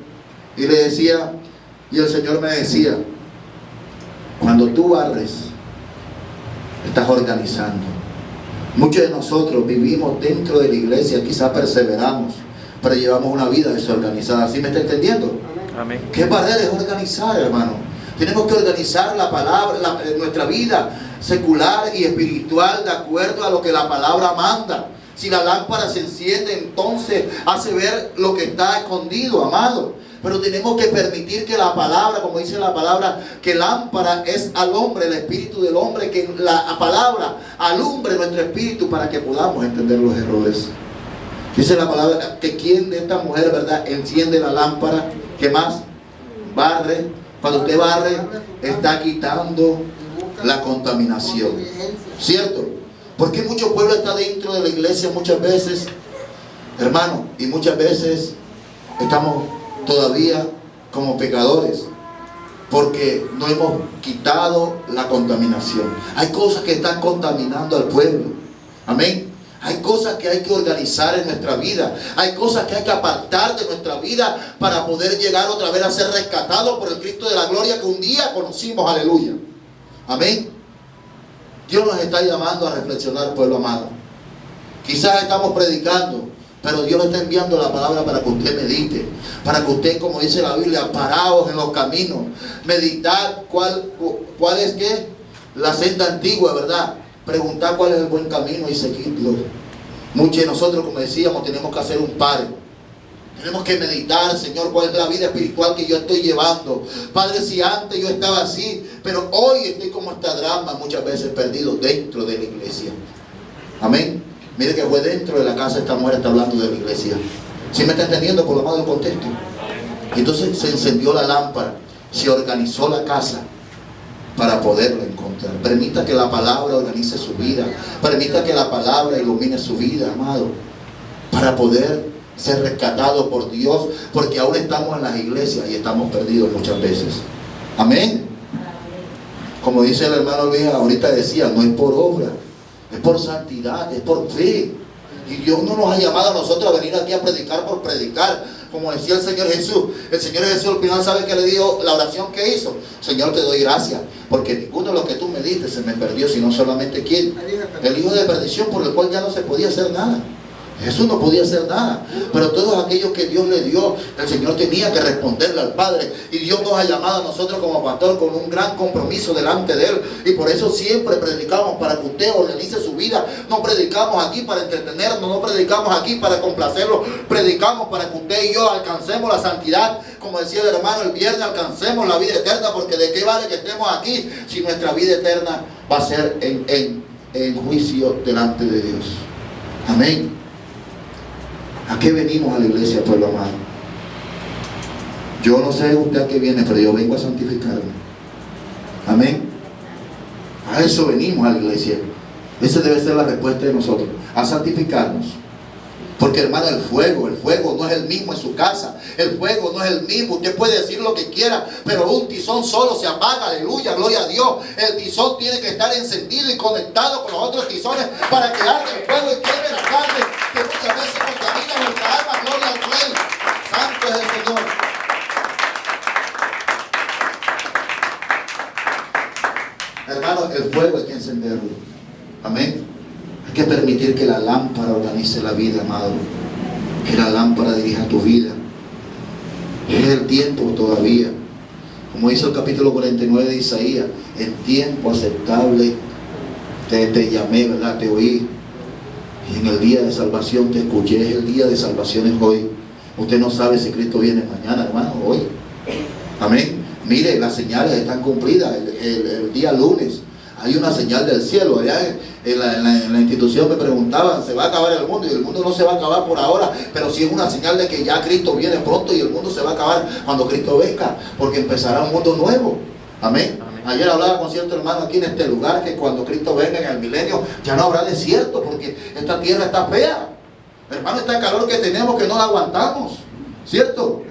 Y le decía, y el Señor me decía, cuando tú barres, estás organizando. Muchos de nosotros vivimos dentro de la iglesia, quizás perseveramos, pero llevamos una vida desorganizada. ¿Sí me está entendiendo?
Amén.
¿Qué barrer es organizar, hermano? Tenemos que organizar la palabra, nuestra vida secular y espiritual de acuerdo a lo que la palabra manda. Si la lámpara se enciende, entonces hace ver lo que está escondido, amado. Pero tenemos que permitir que la palabra, como dice la palabra, que lámpara es al hombre, el espíritu del hombre, que la palabra alumbre nuestro espíritu para que podamos entender los errores. Dice la palabra que quien de esta mujer, ¿verdad?, enciende la lámpara. ¿Qué más? Barre. Cuando usted barre, está quitando la contaminación. ¿Cierto? Porque mucho pueblo está dentro de la iglesia muchas veces, hermano, y muchas veces estamos todavía como pecadores porque no hemos quitado la contaminación. Hay cosas que están contaminando al pueblo. Amén. Hay cosas que hay que organizar en nuestra vida. Hay cosas que hay que apartar de nuestra vida para poder llegar otra vez a ser rescatados por el Cristo de la gloria que un día conocimos. Aleluya. Amén. Dios nos está llamando a reflexionar, pueblo amado. Quizás estamos predicando, pero Dios le está enviando la palabra para que usted medite, para que usted, como dice la Biblia, paraos en los caminos, meditar cuál es ¿qué? La senda antigua, ¿verdad? Preguntar cuál es el buen camino y seguirlo. Muchos de nosotros, como decíamos, tenemos que hacer un pare. Tenemos que meditar, Señor, cuál es la vida espiritual que yo estoy llevando. Padre, si antes yo estaba así, pero hoy estoy como esta drama muchas veces perdido dentro de la iglesia. Amén. Mire que fue dentro de la casa, esta mujer está hablando de la iglesia. ¿Sí me está entendiendo por lo más del contexto? Entonces se encendió la lámpara, se organizó la casa para poderla encontrar. Permita que la palabra organice su vida. Permita que la palabra ilumine su vida, amado, para poder ser rescatado por Dios, porque aún estamos en las iglesias y estamos perdidos muchas veces. Amén. Como dice el hermano Luis ahorita decía, no es por obra, es por santidad, es por fe. Y Dios no nos ha llamado a nosotros a venir aquí a predicar por predicar. Como decía el Señor Jesús al final, ¿sabe qué le dijo la oración que hizo? Señor, te doy gracias, porque ninguno de los que tú me diste se me perdió, sino solamente ¿quién? El hijo de perdición, por el cual ya no se podía hacer nada. Jesús no podía hacer nada, pero todos aquellos que Dios le dio, el Señor tenía que responderle al Padre. Y Dios nos ha llamado a nosotros como pastor con un gran compromiso delante de Él. Y por eso siempre predicamos para que usted organice su vida. No predicamos aquí para entretenernos, no predicamos aquí para complacerlo. Predicamos para que usted y yo alcancemos la santidad. Como decía el hermano el viernes, alcancemos la vida eterna, porque de qué vale que estemos aquí si nuestra vida eterna va a ser en juicio delante de Dios. Amén. ¿A qué venimos a la iglesia, pueblo amado? Yo no sé usted a qué viene, pero yo vengo a santificarme. Amén. A eso venimos a la iglesia. Esa debe ser la respuesta de nosotros, a santificarnos. Porque, hermano, el fuego no es el mismo en su casa. El fuego no es el mismo. Usted puede decir lo que quiera, pero un tizón solo se apaga. Aleluya, gloria a Dios. El tizón tiene que estar encendido y conectado con los otros tizones para que arde el fuego y queme la carne, que muchas veces contamina nuestra alma. Gloria al Rey. Santo es el Señor. Hermano, el fuego hay que encenderlo. Amén. Hay que permitir que la lámpara organice la vida, amado. Que la lámpara dirija tu vida. Es el tiempo todavía. Como dice el capítulo 49 de Isaías, en tiempo aceptable te llamé, ¿verdad? Te oí. Y en el día de salvación te escuché. Es el día de salvación, es hoy. Usted no sabe si Cristo viene mañana, hermano, hoy. Amén. Mire, las señales están cumplidas. El día lunes hay una señal del cielo. Allá en la institución me preguntaban, ¿se va a acabar el mundo? Y el mundo no se va a acabar por ahora, pero sí es una señal de que ya Cristo viene pronto y el mundo se va a acabar cuando Cristo venga, porque empezará un mundo nuevo. Amén. Ayer hablaba con cierto hermano aquí en este lugar que cuando Cristo venga en el milenio ya no habrá desierto, porque esta tierra está fea. Hermano, está el calor que tenemos que no la aguantamos, ¿cierto?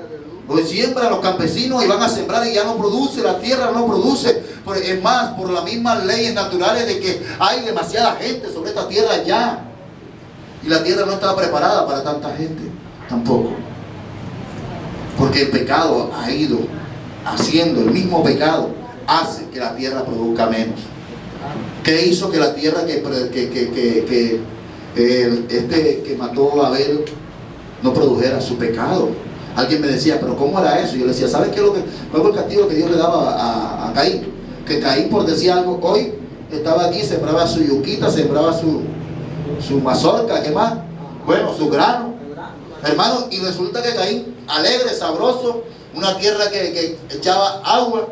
Hoy siembran los campesinos y van a sembrar y ya no produce, la tierra no produce. Es más, por las mismas leyes naturales de que hay demasiada gente sobre esta tierra ya. Y la tierra no estaba preparada para tanta gente, tampoco. Porque el pecado ha ido haciendo, el mismo pecado hace que la tierra produzca menos. ¿Qué hizo que la tierra que mató a Abel no produjera su pecado? Alguien me decía, pero ¿cómo era eso? Y yo le decía, ¿sabes qué es cuál fue el castigo que Dios le daba a Caín? Que Caín, por decir algo, hoy estaba aquí, sembraba su yuquita, sembraba su mazorca, ¿qué más? Bueno, su grano. Hermano, y resulta que Caín, alegre, sabroso, una tierra que echaba agua,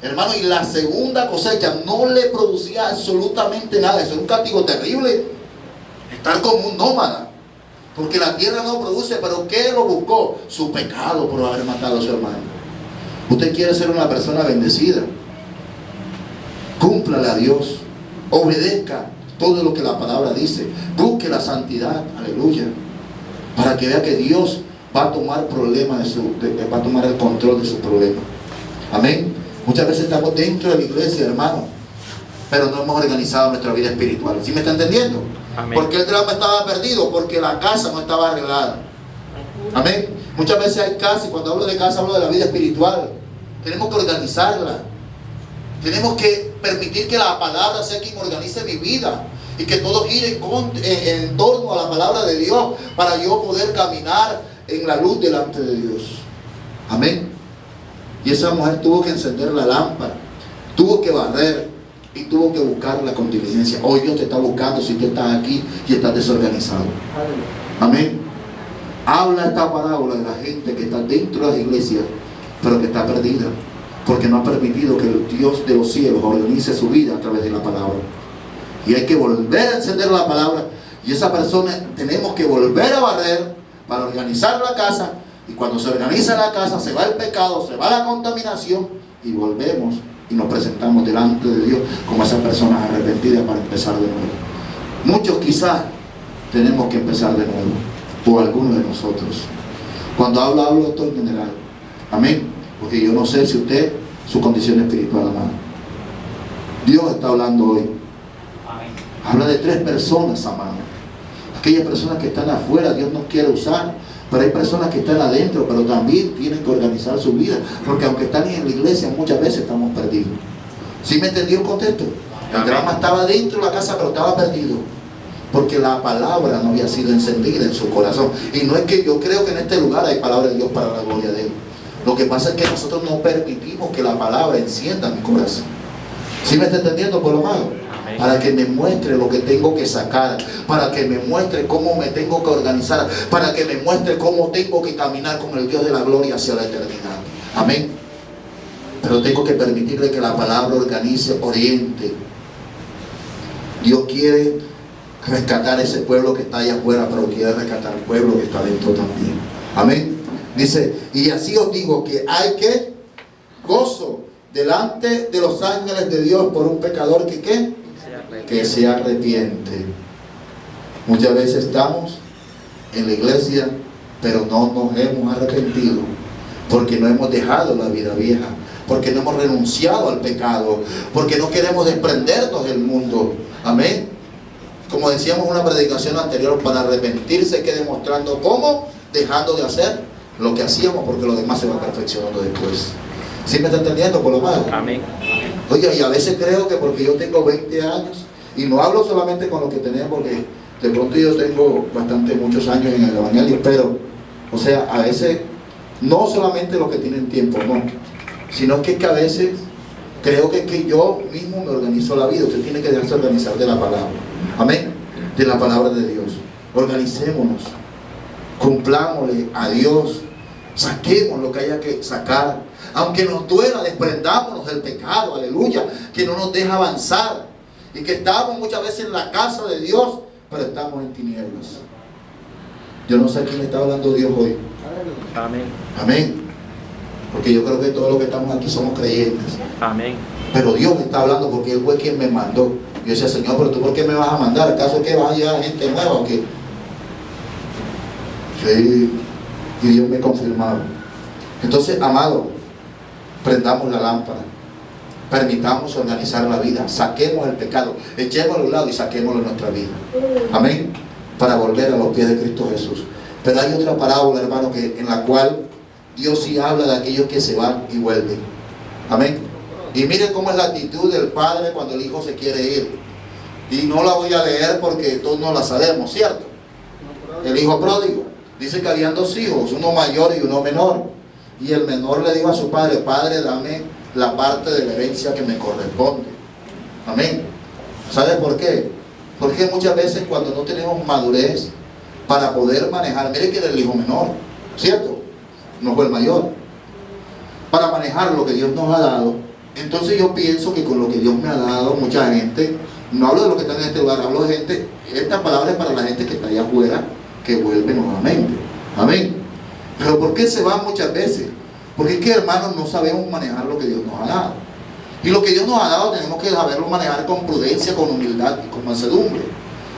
hermano, y la segunda cosecha no le producía absolutamente nada. Eso es un castigo terrible, estar como un nómada. Porque la tierra no produce, pero ¿qué lo buscó? Su pecado por haber matado a su hermano. Usted quiere ser una persona bendecida, cúmplale a Dios, obedezca todo lo que la palabra dice, busque la santidad, aleluya, para que vea que Dios va a tomar va a tomar el control de su problema. Amén. Muchas veces estamos dentro de la iglesia, hermano, pero no hemos organizado nuestra vida espiritual. ¿Sí me está entendiendo? Amén. ¿Por qué el drama estaba perdido? Porque la casa no estaba arreglada. Amén. Muchas veces hay casa, y cuando hablo de casa hablo de la vida espiritual. Tenemos que organizarla. Tenemos que permitir que la palabra sea quien organice mi vida y que todo gire en torno a la palabra de Dios para yo poder caminar en la luz delante de Dios. Amén. Y esa mujer tuvo que encender la lámpara, tuvo que barrer y tuvo que buscarla con diligencia. Hoy Dios te está buscando si tú estás aquí y estás desorganizado. Amén. Habla esta parábola de la gente que está dentro de las iglesias, pero que está perdida, porque no ha permitido que el Dios de los cielos organice su vida a través de la palabra. Y hay que volver a encender la palabra, y esa persona tenemos que volver a barrer para organizar la casa. Y cuando se organiza la casa, se va el pecado, se va la contaminación, y volvemos y nos presentamos delante de Dios como esas personas arrepentidas para empezar de nuevo. Muchos quizás tenemos que empezar de nuevo, o algunos de nosotros. Cuando hablo esto en general. Amén. Porque yo no sé si usted, su condición espiritual, amado. Dios está hablando hoy. Habla de 3 personas, amado. Aquellas personas que están afuera, Dios nos quiere usar. Pero hay personas que están adentro, pero también tienen que organizar su vida. Porque aunque están en la iglesia, muchas veces estamos perdidos. ¿Sí me entendió el contexto? El drama estaba dentro de la casa, pero estaba perdido. Porque la palabra no había sido encendida en su corazón. Y no es que yo creo que en este lugar hay palabra de Dios para la gloria de Él. Lo que pasa es que nosotros no permitimos que la palabra encienda mi corazón. ¿Sí me está entendiendo, por lo malo? Para que me muestre lo que tengo que sacar, para que me muestre cómo me tengo que organizar, para que me muestre cómo tengo que caminar con el Dios de la gloria hacia la eternidad. Amén. Pero tengo que permitirle que la palabra organice, oriente. Dios quiere rescatar ese pueblo que está allá afuera, pero quiere rescatar el pueblo que está dentro también. Amén. Dice, y así os digo que hay que gozo delante de los ángeles de Dios por un pecador que ¿qué? Que se arrepiente. Muchas veces estamos en la iglesia, pero no nos hemos arrepentido, porque no hemos dejado la vida vieja, porque no hemos renunciado al pecado, porque no queremos desprendernos del mundo. Amén. Como decíamos en una predicación anterior, para arrepentirse hay que demostrando cómo, dejando de hacer lo que hacíamos, porque lo demás se va perfeccionando después. ¿Sí me está entendiendo, por lo malo?
Amén.
Oye, y a veces creo que porque yo tengo 20 años, y no hablo solamente con lo que tenemos, porque de pronto yo tengo muchos años en el evangelio, pero, o sea, a veces, no solamente los que tienen tiempo, no, sino que a veces creo que yo mismo me organizo la vida. Usted tiene que dejarse organizar de la palabra. Amén. De la palabra de Dios. Organicémonos, cumplámosle a Dios, saquemos lo que haya que sacar, aunque nos duela, desprendámonos del pecado, aleluya, que no nos deja avanzar, y que estamos muchas veces en la casa de Dios, pero estamos en tinieblas. Yo no sé a quién le está hablando Dios hoy.
Amén.
Amén. Porque yo creo que todos los que estamos aquí somos creyentes.
Amén.
Pero Dios me está hablando porque Él fue quien me mandó. Yo decía, Señor, pero tú ¿por qué me vas a mandar? ¿Acaso es que vas a llegar gente nueva o qué? Sí. Y Dios me confirmaba. Entonces, amado, prendamos la lámpara, permitamos organizar la vida, saquemos el pecado, echémoslo a un lado y saquémoslo de nuestra vida. Amén. Para volver a los pies de Cristo Jesús. Pero hay otra parábola, hermano, en la cual Dios sí habla de aquellos que se van y vuelven. Amén. Y miren cómo es la actitud del padre cuando el hijo se quiere ir. Y no la voy a leer porque todos no la sabemos, ¿cierto? El hijo pródigo. Dice que habían 2 hijos, uno mayor y uno menor. Y el menor le dijo a su padre, Padre, dame la parte de la herencia que me corresponde. Amén. ¿Sabe por qué? Porque muchas veces cuando no tenemos madurez para poder manejar, mire que era el hijo menor, ¿cierto? No fue el mayor. Para manejar lo que Dios nos ha dado, entonces yo pienso que con lo que Dios me ha dado, mucha gente, no hablo de los que están en este lugar, hablo de gente, esta palabra es para la gente que está allá afuera, que vuelve nuevamente. Amén. Pero ¿por qué se van muchas veces? Porque es que, hermanos, no sabemos manejar lo que Dios nos ha dado. Y lo que Dios nos ha dado tenemos que saberlo manejar con prudencia, con humildad y con mansedumbre.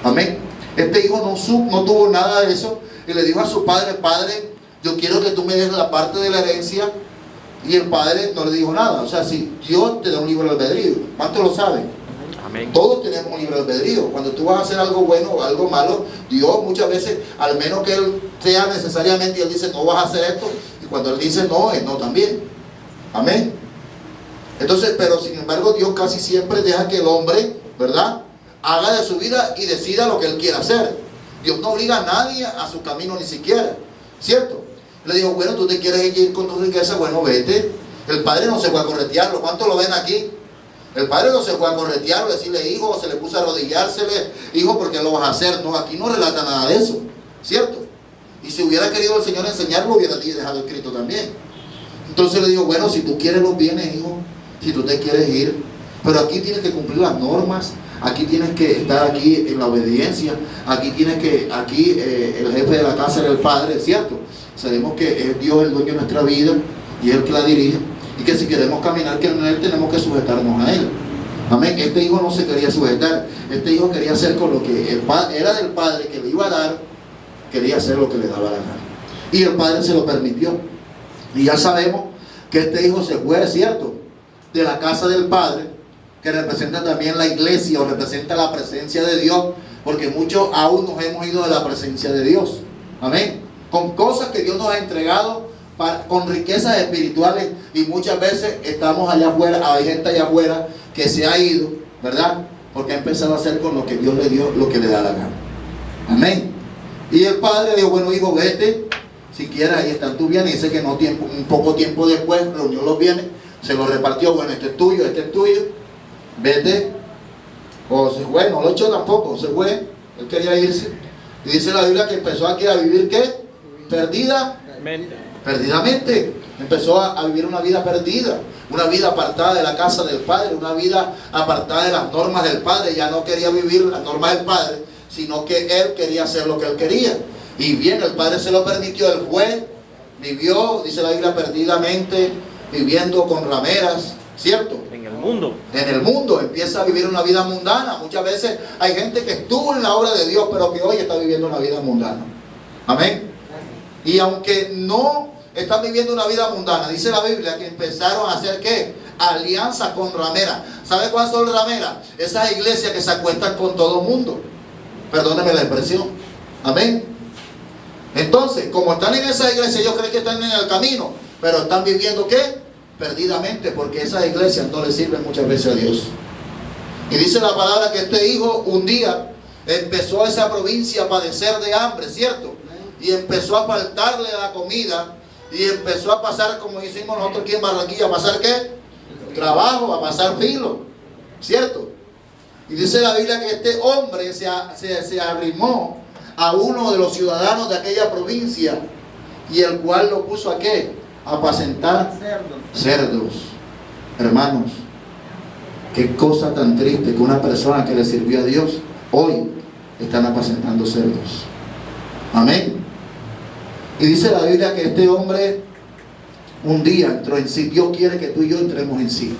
Amén. Este hijo no tuvo nada de eso y le dijo a su padre, Padre, yo quiero que tú me des la parte de la herencia. Y el padre no le dijo nada. O sea, si Dios te da un libre albedrío, ¿cuántos lo saben?
Amén.
Todos tenemos un libre albedrío. Cuando tú vas a hacer algo bueno o algo malo, Dios muchas veces, al menos que Él sea necesariamente, y Él dice, no vas a hacer esto, y cuando Él dice no, es no también. Amén. Entonces, pero sin embargo, Dios casi siempre deja que el hombre, ¿verdad?, haga de su vida y decida lo que Él quiera hacer. Dios no obliga a nadie a su camino ni siquiera, ¿cierto? Le dijo, bueno, tú te quieres ir con tu riqueza, bueno, vete. El padre no se fue a corretearlo. ¿Cuántos lo ven aquí? El padre no se fue a corretearlo, decirle, hijo, o se le puso a arrodillársele, hijo, ¿por qué lo vas a hacer? No, aquí no relata nada de eso, ¿cierto? Y si hubiera querido el Señor enseñarlo, hubiera dejado escrito también. Entonces le digo, bueno, si tú quieres los bienes, hijo, si tú te quieres ir, pero aquí tienes que cumplir las normas, aquí tienes que estar aquí en la obediencia, aquí tienes que, el jefe de la casa era el padre, ¿cierto? Sabemos que es Dios el dueño de nuestra vida y es el que la dirige, y que si queremos caminar con Él tenemos que sujetarnos a Él. Amén. Este hijo no se quería sujetar, este hijo quería hacer con lo que era del padre que le iba a dar, quería hacer lo que le daba la gana. Y el padre se lo permitió. Y ya sabemos que este hijo se fue, ¿cierto?, de la casa del padre, que representa también la iglesia o representa la presencia de Dios, porque muchos aún nos hemos ido de la presencia de Dios. Amén. Con cosas que Dios nos ha entregado, con riquezas espirituales, y muchas veces estamos allá afuera, hay gente allá afuera que se ha ido, ¿verdad? Porque ha empezado a hacer con lo que Dios le dio, lo que le da la gana. Amén. Y el padre dijo, bueno, hijo, vete, si quieres, ahí están tus bienes. Dice que no un poco tiempo después reunió los bienes, se los repartió, bueno, este es tuyo, vete. O se fue, no lo echó tampoco, se fue, él quería irse. Y dice la Biblia que empezó aquí a vivir, ¿qué? Perdidamente. Empezó a vivir una vida perdida, una vida apartada de la casa del Padre, una vida apartada de las normas del Padre. Ya no quería vivir las normas del Padre, sino que él quería hacer lo que él quería. Y bien, el Padre se lo permitió, él fue, vivió, dice la Biblia, perdidamente, viviendo con rameras, ¿cierto? En el mundo empieza a vivir una vida mundana. Muchas veces hay gente que estuvo en la obra de Dios, pero que hoy está viviendo una vida mundana. Amén. Y aunque no están viviendo una vida mundana, dice la Biblia que empezaron a hacer ¿qué? Alianzas con rameras. ¿Sabe cuáles son rameras? Esas iglesias que se acuestan con todo el mundo. Perdóneme la expresión. Amén. Entonces, como están en esa iglesia, ellos creen que están en el camino, pero están viviendo ¿qué? Perdidamente, porque esas iglesias no le sirven muchas veces a Dios. Y dice la palabra que este hijo un día empezó a esa provincia a padecer de hambre, ¿cierto? Y empezó a faltarle la comida y empezó a pasar, como decimos nosotros aquí en Barranquilla, a pasar ¿qué? Trabajo, a pasar filo, ¿cierto? Y dice la Biblia que este hombre se arrimó a uno de los ciudadanos de aquella provincia, y el cual lo puso ¿a qué? A apacentar cerdos. Hermanos, qué cosa tan triste que una persona que le sirvió a Dios hoy están apacentando cerdos. Amén. Y dice la Biblia que este hombre un día entró en sí. Dios quiere que tú y yo entremos en sí.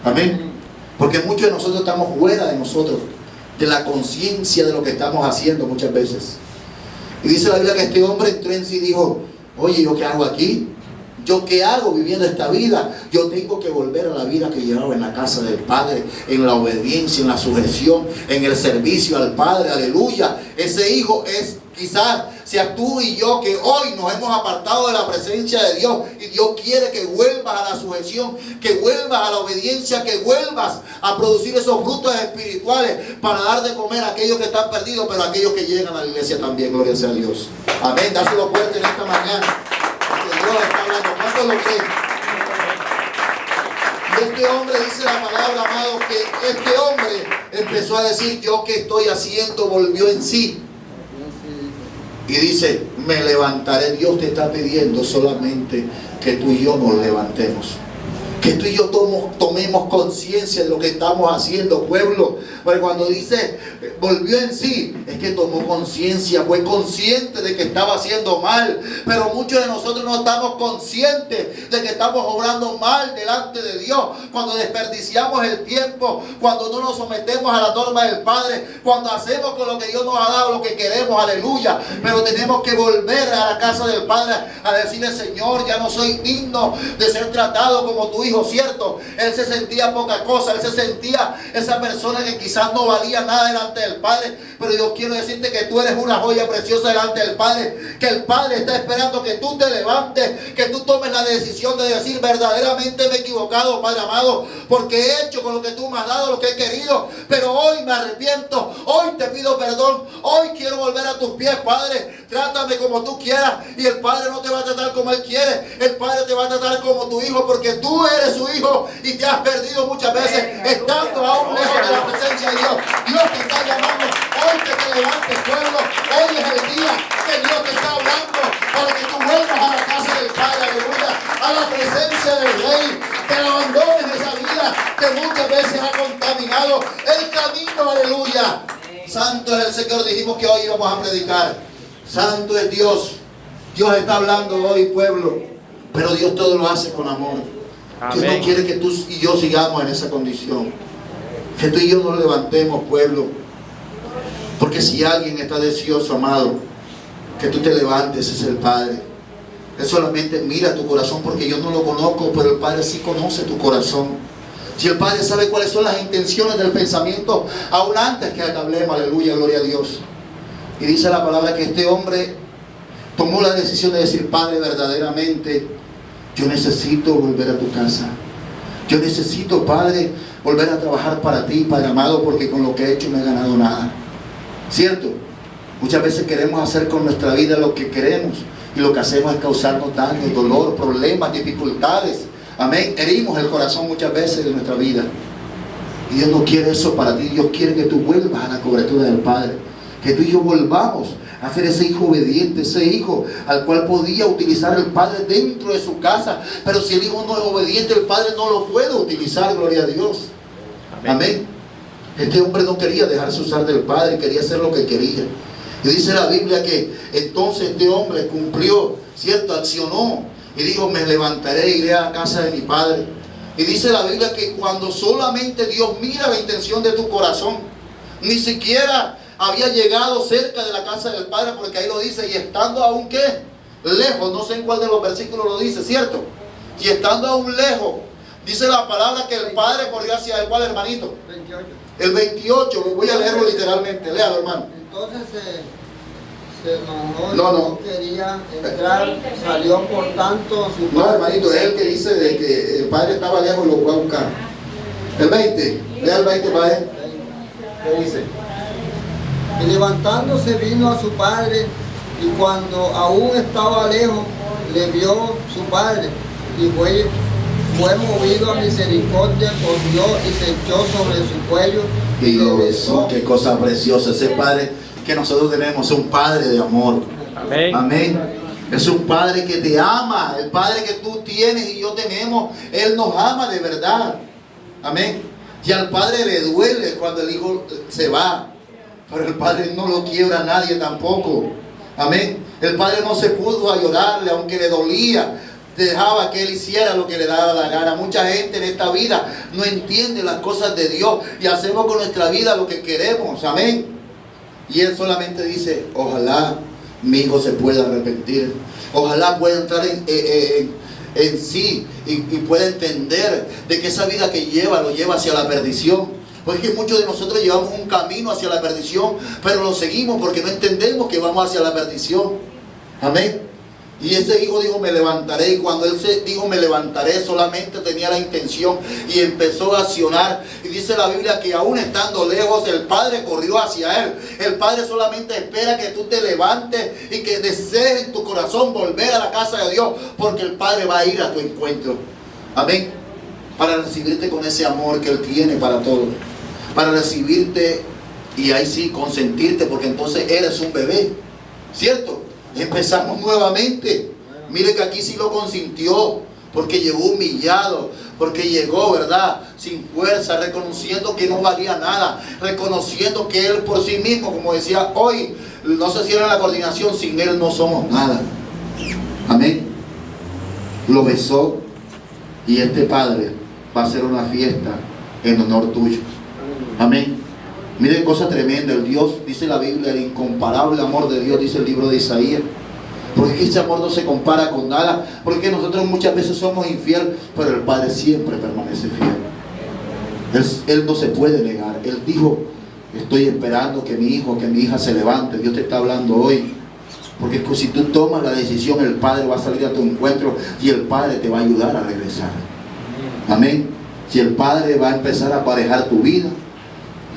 Amén. Porque muchos de nosotros estamos fuera de nosotros, de la conciencia de lo que estamos haciendo muchas veces. Y dice la Biblia que este hombre entró en sí y dijo, oye, ¿yo qué hago aquí? ¿Yo qué hago viviendo esta vida? Yo tengo que volver a la vida que llevaba en la casa del Padre, en la obediencia, en la sujeción, en el servicio al Padre, aleluya. Ese hijo es quizás sea tú y yo, que hoy nos hemos apartado de la presencia de Dios, y Dios quiere que vuelvas a la sujeción, que vuelvas a la obediencia, que vuelvas a producir esos frutos espirituales para dar de comer a aquellos que están perdidos, pero a aquellos que llegan a la iglesia también. Gloria sea a Dios. Amén. Dáselo fuerte en esta mañana, porque Dios está hablando. ¿Cuánto lo creen? Y este hombre, dice la palabra, amado, que este hombre empezó a decir, ¿yo qué estoy haciendo? Volvió en sí. Y dice, me levantaré. Dios te está pidiendo solamente que tú y yo nos levantemos. Que tú y yo tomemos conciencia de lo que estamos haciendo, pueblo. Porque cuando dice, volvió en sí, es que tomó conciencia, fue consciente de que estaba haciendo mal. Pero muchos de nosotros no estamos conscientes de que estamos obrando mal delante de Dios. Cuando desperdiciamos el tiempo, cuando no nos sometemos a la norma del Padre, cuando hacemos con lo que Dios nos ha dado lo que queremos, aleluya. Pero tenemos que volver a la casa del Padre a decirle, Señor, ya no soy digno de ser tratado como tu hijo, ¿cierto? Él se sentía poca cosa, él se sentía esa persona que quizás no valía nada delante del Padre, pero yo quiero decirte que tú eres una joya preciosa delante del Padre, que el Padre está esperando que tú te levantes, que tú tomes la decisión de decir, verdaderamente me he equivocado, Padre amado, porque he hecho con lo que tú me has dado lo que he querido, pero hoy me arrepiento, hoy te pido perdón, hoy quiero volver a tus pies, Padre, trátame como tú quieras. Y el Padre no te va a tratar como Él quiere, el Padre te va a tratar como tu hijo, porque tú eres su hijo y te has perdido muchas veces estando aún lejos de la presencia de Dios. Dios te está llamando hoy, que te levantes, pueblo. Hoy es el día que Dios te está hablando. para que tú vuelvas a la casa del Padre, aleluya, a la presencia del Rey, que abandones esa vida que muchas veces ha contaminado el camino, aleluya. Santo es el Señor, dijimos que hoy íbamos a predicar. Santo es Dios. Dios está hablando hoy, pueblo, pero Dios todo lo hace con amor. Dios no quiere que tú y yo sigamos en esa condición, que tú y yo nos levantemos, pueblo, porque si alguien está deseoso, amado, que tú te levantes, es el Padre. Él solamente mira tu corazón, porque yo no lo conozco, pero el Padre sí conoce tu corazón. Si el Padre sabe cuáles son las intenciones del pensamiento, aún antes que hablemos, aleluya, gloria a Dios. Y dice la palabra que este hombre tomó la decisión de decir: Padre, verdaderamente yo necesito volver a tu casa. Yo necesito, Padre, volver a trabajar para ti, Padre amado, porque con lo que he hecho no he ganado nada. ¿Cierto? Muchas veces queremos hacer con nuestra vida lo que queremos, y lo que hacemos es causarnos daño, dolor, problemas, dificultades. Amén. Herimos el corazón muchas veces de nuestra vida. Y Dios no quiere eso para ti. Dios quiere que tú vuelvas a la cobertura del Padre. Que tú y yo volvamos a ser ese hijo obediente, ese hijo al cual podía utilizar el Padre dentro de su casa. Pero si el hijo no es obediente, el Padre no lo puede utilizar, gloria a Dios. Amén. Este hombre no quería dejarse usar del Padre, quería hacer lo que quería. Y dice la Biblia que entonces este hombre cumplió, ¿cierto? Accionó y dijo: me levantaré e iré a la casa de mi padre. Y dice la Biblia que cuando solamente Dios mira la intención de tu corazón, ni siquiera había llegado cerca de la casa del Padre, porque ahí lo dice: y estando aún ¿qué? Lejos, no sé en cuál de los versículos lo dice, ¿cierto? Y estando aún lejos, dice la palabra que el Padre corrió hacia el cual, hermanito.
28.
El 28, voy a leerlo literalmente, léalo, hermano.
Entonces se enojó,
No
quería entrar, salió por tanto su padre.
No, hermanito, es el que dice de que el Padre estaba lejos y lo fue a buscar. El 20, lea el 20 para él. ¿Qué dice?
Y levantándose vino a su padre, y cuando aún estaba lejos, le vio su padre, y fue movido a misericordia con Dios, y se echó sobre su cuello
Y lo besó. Qué cosa preciosa. Ese Padre que nosotros tenemos es un Padre de amor.
Amén.
Amén. Es un Padre que te ama. El Padre que tú tienes y yo tenemos, Él nos ama de verdad. Amén. Y al Padre le duele cuando el Hijo se va, pero el Padre no lo quiebra a nadie tampoco. Amén. El Padre no se pudo a llorarle, aunque le dolía. Dejaba que Él hiciera lo que le daba la gana. Mucha gente en esta vida no entiende las cosas de Dios y hacemos con nuestra vida lo que queremos. Amén. Y Él solamente dice: ojalá mi hijo se pueda arrepentir, ojalá pueda entrar en sí y pueda entender de que esa vida que lleva lo lleva hacia la perdición. Porque muchos de nosotros llevamos un camino hacia la perdición, pero lo seguimos porque no entendemos que vamos hacia la perdición. Amén. Y ese hijo dijo: me levantaré. Y cuando él se dijo me levantaré, solamente tenía la intención y empezó a accionar. Y dice la Biblia que aún estando lejos, el Padre corrió hacia él. El Padre solamente espera que tú te levantes y que desees en tu corazón volver a la casa de Dios, porque el Padre va a ir a tu encuentro. Amén. Para recibirte con ese amor que Él tiene para todos. Para recibirte y ahí sí consentirte, porque entonces eres un bebé. ¿Cierto? Empezamos nuevamente. Mire que aquí sí lo consintió, porque llegó humillado, porque llegó, ¿verdad?, sin fuerza, reconociendo que no valía nada, reconociendo que Él por sí mismo, como decía hoy, no sé si era la coordinación, sin Él no somos nada. Amén. Lo besó, y este Padre va a hacer una fiesta en honor tuyo. Amén. Miren, cosa tremenda. El Dios, dice la Biblia, el incomparable amor de Dios, dice el libro de Isaías. Porque ese amor no se compara con nada. Porque nosotros muchas veces somos infieles, pero el Padre siempre permanece fiel. Él no se puede negar. Él dijo: estoy esperando que mi hijo, que mi hija se levante. Dios te está hablando hoy. Porque si tú tomas la decisión, el Padre va a salir a tu encuentro y el Padre te va a ayudar a regresar. Amén. Si el Padre va a empezar a aparejar tu vida,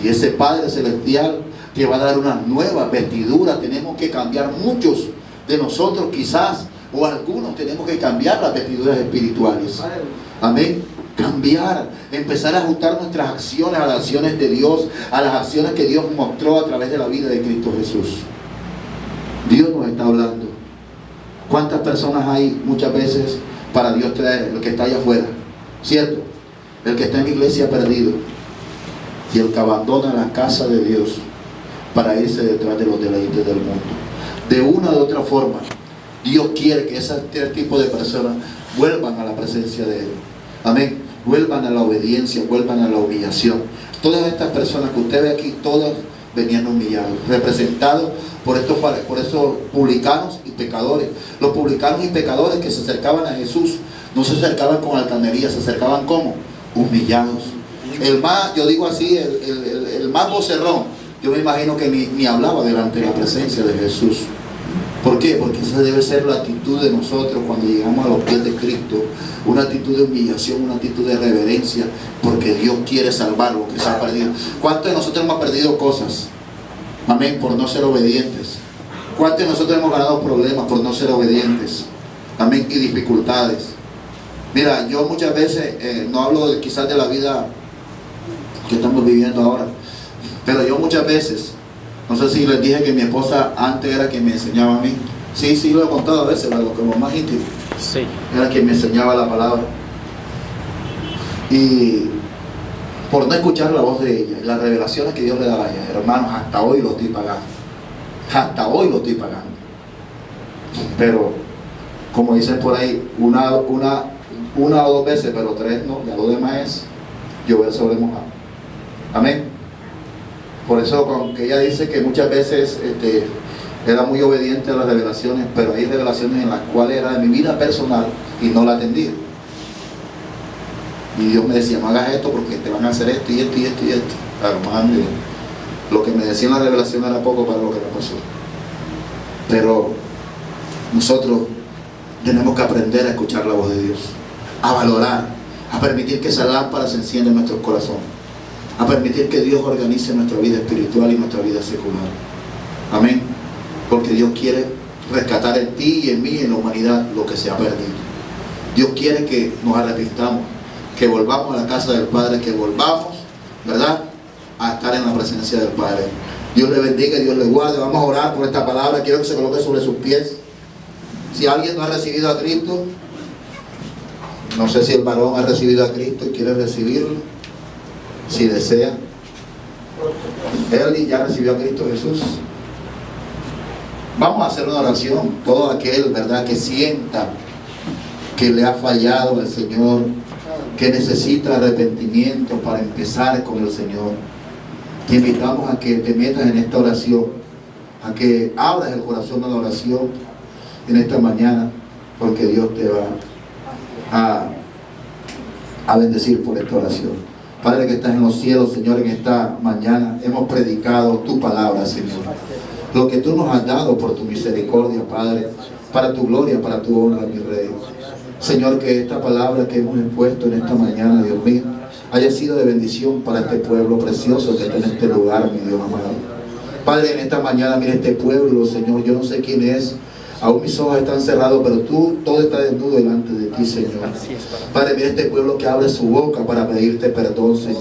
y ese Padre celestial te va a dar unas nuevas vestiduras. Tenemos que cambiar, muchos de nosotros quizás, o algunos tenemos que cambiar las vestiduras espirituales. Amén. Cambiar, empezar a ajustar nuestras acciones a las acciones de Dios, a las acciones que Dios mostró a través de la vida de Cristo Jesús. Dios nos está hablando. ¿Cuántas personas hay muchas veces para Dios traer? El que está allá afuera, ¿cierto? El que está en la iglesia perdido y el que abandona la casa de Dios para irse detrás de los deleites del mundo. De una u otra forma, Dios quiere que ese tipo de personas vuelvan a la presencia de Él. Amén. Vuelvan a la obediencia, vuelvan a la humillación. Todas estas personas que usted ve aquí, todas venían humillados, representados por esos publicanos y pecadores. Los publicanos y pecadores que se acercaban a Jesús, no se acercaban con altanería, se acercaban como humillados. El más, yo digo así, el más vocerrón, yo me imagino que ni hablaba delante de la presencia de Jesús. ¿Por qué? Porque esa debe ser la actitud de nosotros cuando llegamos a los pies de Cristo. Una actitud de humillación, una actitud de reverencia, porque Dios quiere salvar lo que se ha perdido. ¿Cuántos de nosotros hemos perdido cosas? Amén, por no ser obedientes. ¿Cuántos de nosotros hemos ganado problemas por no ser obedientes? Amén, y dificultades. Mira, yo muchas veces, no hablo quizás de la vida que estamos viviendo ahora, pero yo muchas veces, no sé si les dije que mi esposa antes era quien me enseñaba a mí. Sí, lo he contado a veces, algo como más íntimo. Sí. Era quien me enseñaba la palabra. Y por no escuchar la voz de ella, las revelaciones que Dios le daba a ella, hermanos, hasta hoy lo estoy pagando. Hasta hoy lo estoy pagando. Pero, como dicen por ahí, una o dos veces, pero tres no, ya lo demás es llover sobre mojado. Amén. Por eso, aunque ella dice que muchas veces era muy obediente a las revelaciones, pero hay revelaciones en las cuales era de mi vida personal y no la atendía. Y Dios me decía, no hagas esto porque te van a hacer esto y esto y esto y esto. Hermano, lo que me decía en la revelación era poco para lo que me pasó. Pero nosotros tenemos que aprender a escuchar la voz de Dios, a valorar, a permitir que esa lámpara se encienda en nuestros corazones, a permitir que Dios organice nuestra vida espiritual y nuestra vida secular. Amén. Porque Dios quiere rescatar en ti y en mí y en la humanidad lo que se ha perdido. Dios quiere que nos arrepintamos, que volvamos a la casa del Padre, que volvamos, ¿verdad?, a estar en la presencia del Padre. Dios le bendiga y Dios le guarde. Vamos a orar por esta palabra. Quiero que se coloque sobre sus pies. Si alguien no ha recibido a Cristo, no sé si el varón ha recibido a Cristo y quiere recibirlo, si desea. Él ya recibió a Cristo Jesús. Vamos a hacer una oración. Todo aquel, ¿verdad?, que sienta que le ha fallado al Señor, que necesita arrepentimiento para empezar con el Señor, te invitamos a que te metas en esta oración, a que abras el corazón a la oración en esta mañana, porque Dios te va a bendecir por esta oración. Padre que estás en los cielos, Señor, en esta mañana hemos predicado tu palabra, Señor. Lo que tú nos has dado por tu misericordia, Padre, para tu gloria, para tu honra, mi Rey. Señor, que esta palabra que hemos expuesto en esta mañana, Dios mío, haya sido de bendición para este pueblo precioso que está en este lugar, mi Dios amado. Padre, en esta mañana, mira este pueblo, Señor, yo no sé quién es, aún mis ojos están cerrados, pero tú, todo está desnudo delante de ti, Señor. Padre, mira este pueblo que abre su boca para pedirte perdón, Señor.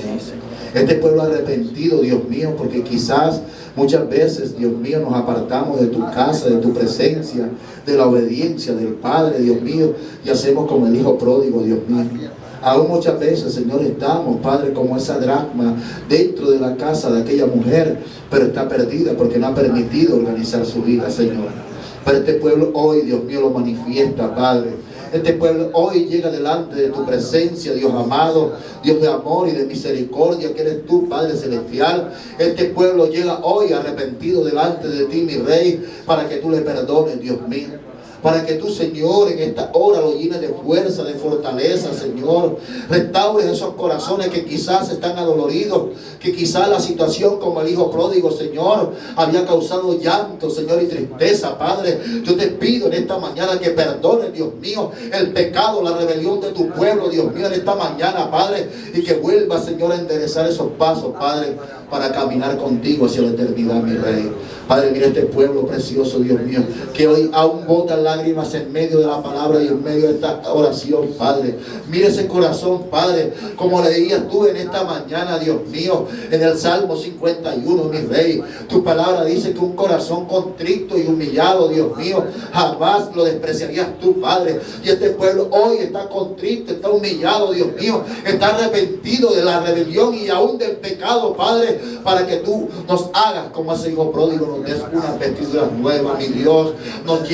Este pueblo arrepentido, Dios mío, porque quizás muchas veces, Dios mío, nos apartamos de tu casa, de tu presencia, de la obediencia del Padre, Dios mío, y hacemos como el hijo pródigo, Dios mío. Aún muchas veces, Señor, estamos, Padre, como esa dracma dentro de la casa de aquella mujer, pero está perdida porque no ha permitido organizar su vida, Señor. Pero este pueblo hoy, Dios mío, lo manifiesta, Padre. Este pueblo hoy llega delante de tu presencia, Dios amado, Dios de amor y de misericordia, que eres tú, Padre celestial. Este pueblo llega hoy arrepentido delante de ti, mi Rey, para que tú le perdones, Dios mío. Para que tú, Señor, en esta hora lo llenes de fuerza, de fortaleza, Señor. Restaures esos corazones que quizás están adoloridos, que quizás la situación como el hijo pródigo, Señor, había causado llanto, Señor, y tristeza, Padre. Yo te pido en esta mañana que perdones, Dios mío, el pecado, la rebelión de tu pueblo, Dios mío, en esta mañana, Padre, y que vuelva, Señor, a enderezar esos pasos, Padre, para caminar contigo hacia la eternidad, mi Rey. Padre, mira este pueblo precioso, Dios mío, que hoy aún bota la lágrimas en medio de la palabra y en medio de esta oración, Padre. Mira ese corazón, Padre, como leías tú en esta mañana, Dios mío, en el Salmo 51, mi Rey. Tu palabra dice que un corazón contrito y humillado, Dios mío, jamás lo despreciarías tú, Padre. Y este pueblo hoy está contrito, está humillado, Dios mío, está arrepentido de la rebelión y aún del pecado, Padre, para que tú nos hagas como ese hijo pródigo, nos des unas vestiduras nuevas, mi Dios, nos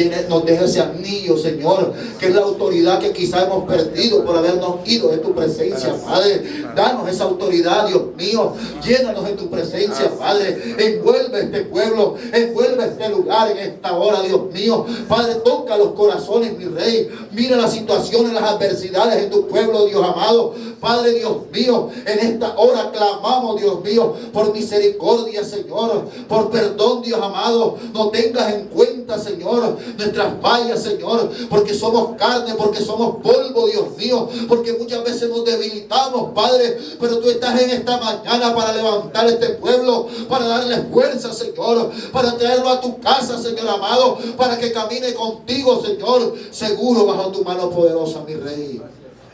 dejes ese anillo, Señor, que es la autoridad que quizá hemos perdido por habernos ido de tu presencia, Padre. Danos esa autoridad, Dios mío, llénanos de tu presencia, Padre. Envuelve este pueblo, envuelve este lugar en esta hora, Dios mío. Padre, toca los corazones, mi Rey. Mira las situaciones, las adversidades de tu pueblo, Dios amado. Padre, Dios mío, en esta hora clamamos, Dios mío, por misericordia, Señor, por perdón, Dios amado. No tengas en cuenta, Señor, nuestras fallas, Señor, porque somos carne, porque somos polvo, Dios mío, porque muchas veces nos debilitamos, Padre, pero tú estás en esta mañana para levantar este pueblo, para darle fuerza, Señor, para traerlo a tu casa, Señor amado, para que camine contigo, Señor, seguro bajo tu mano poderosa, mi Rey.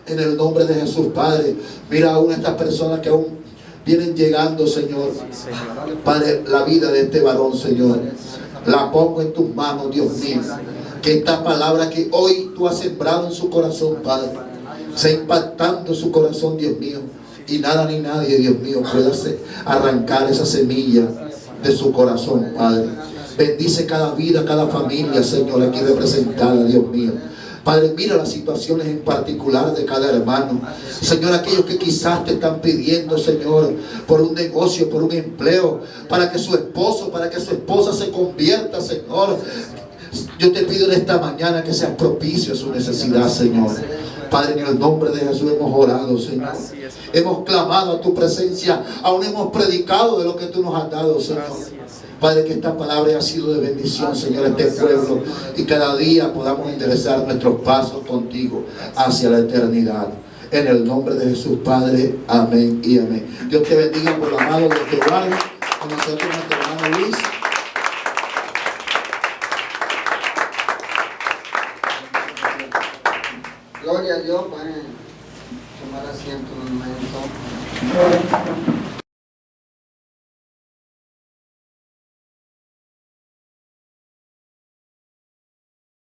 En el nombre de Jesús, Padre, mira aún estas personas que aún vienen llegando, Señor. Padre, la vida de este varón, Señor, la pongo en tus manos, Dios mío. Que esta palabra que hoy tú has sembrado en su corazón, Padre, sea impactando su corazón, Dios mío. Y nada ni nadie, Dios mío, pueda arrancar esa semilla de su corazón, Padre. Bendice cada vida, cada familia, Señor, aquí representada, Dios mío. Padre, mira las situaciones en particular de cada hermano. Señor, aquellos que quizás te están pidiendo, Señor, por un negocio, por un empleo, para que su esposo, para que su esposa se convierta, Señor. Yo te pido en esta mañana que seas propicio a su necesidad, Señor. Padre, en el nombre de Jesús hemos orado, Señor. Hemos clamado a tu presencia, aún hemos predicado de lo que tú nos has dado, Señor. Padre, que esta palabra haya sido de bendición, Señor, a este pueblo, y cada día podamos enderezar nuestros pasos contigo hacia la eternidad. En el nombre de Jesús, Padre, amén y amén. Dios te bendiga por la mano, Dios te guarde. Con nosotros nuestro hermano Luis.
Gloria a Dios, pueden tomar asiento un momento.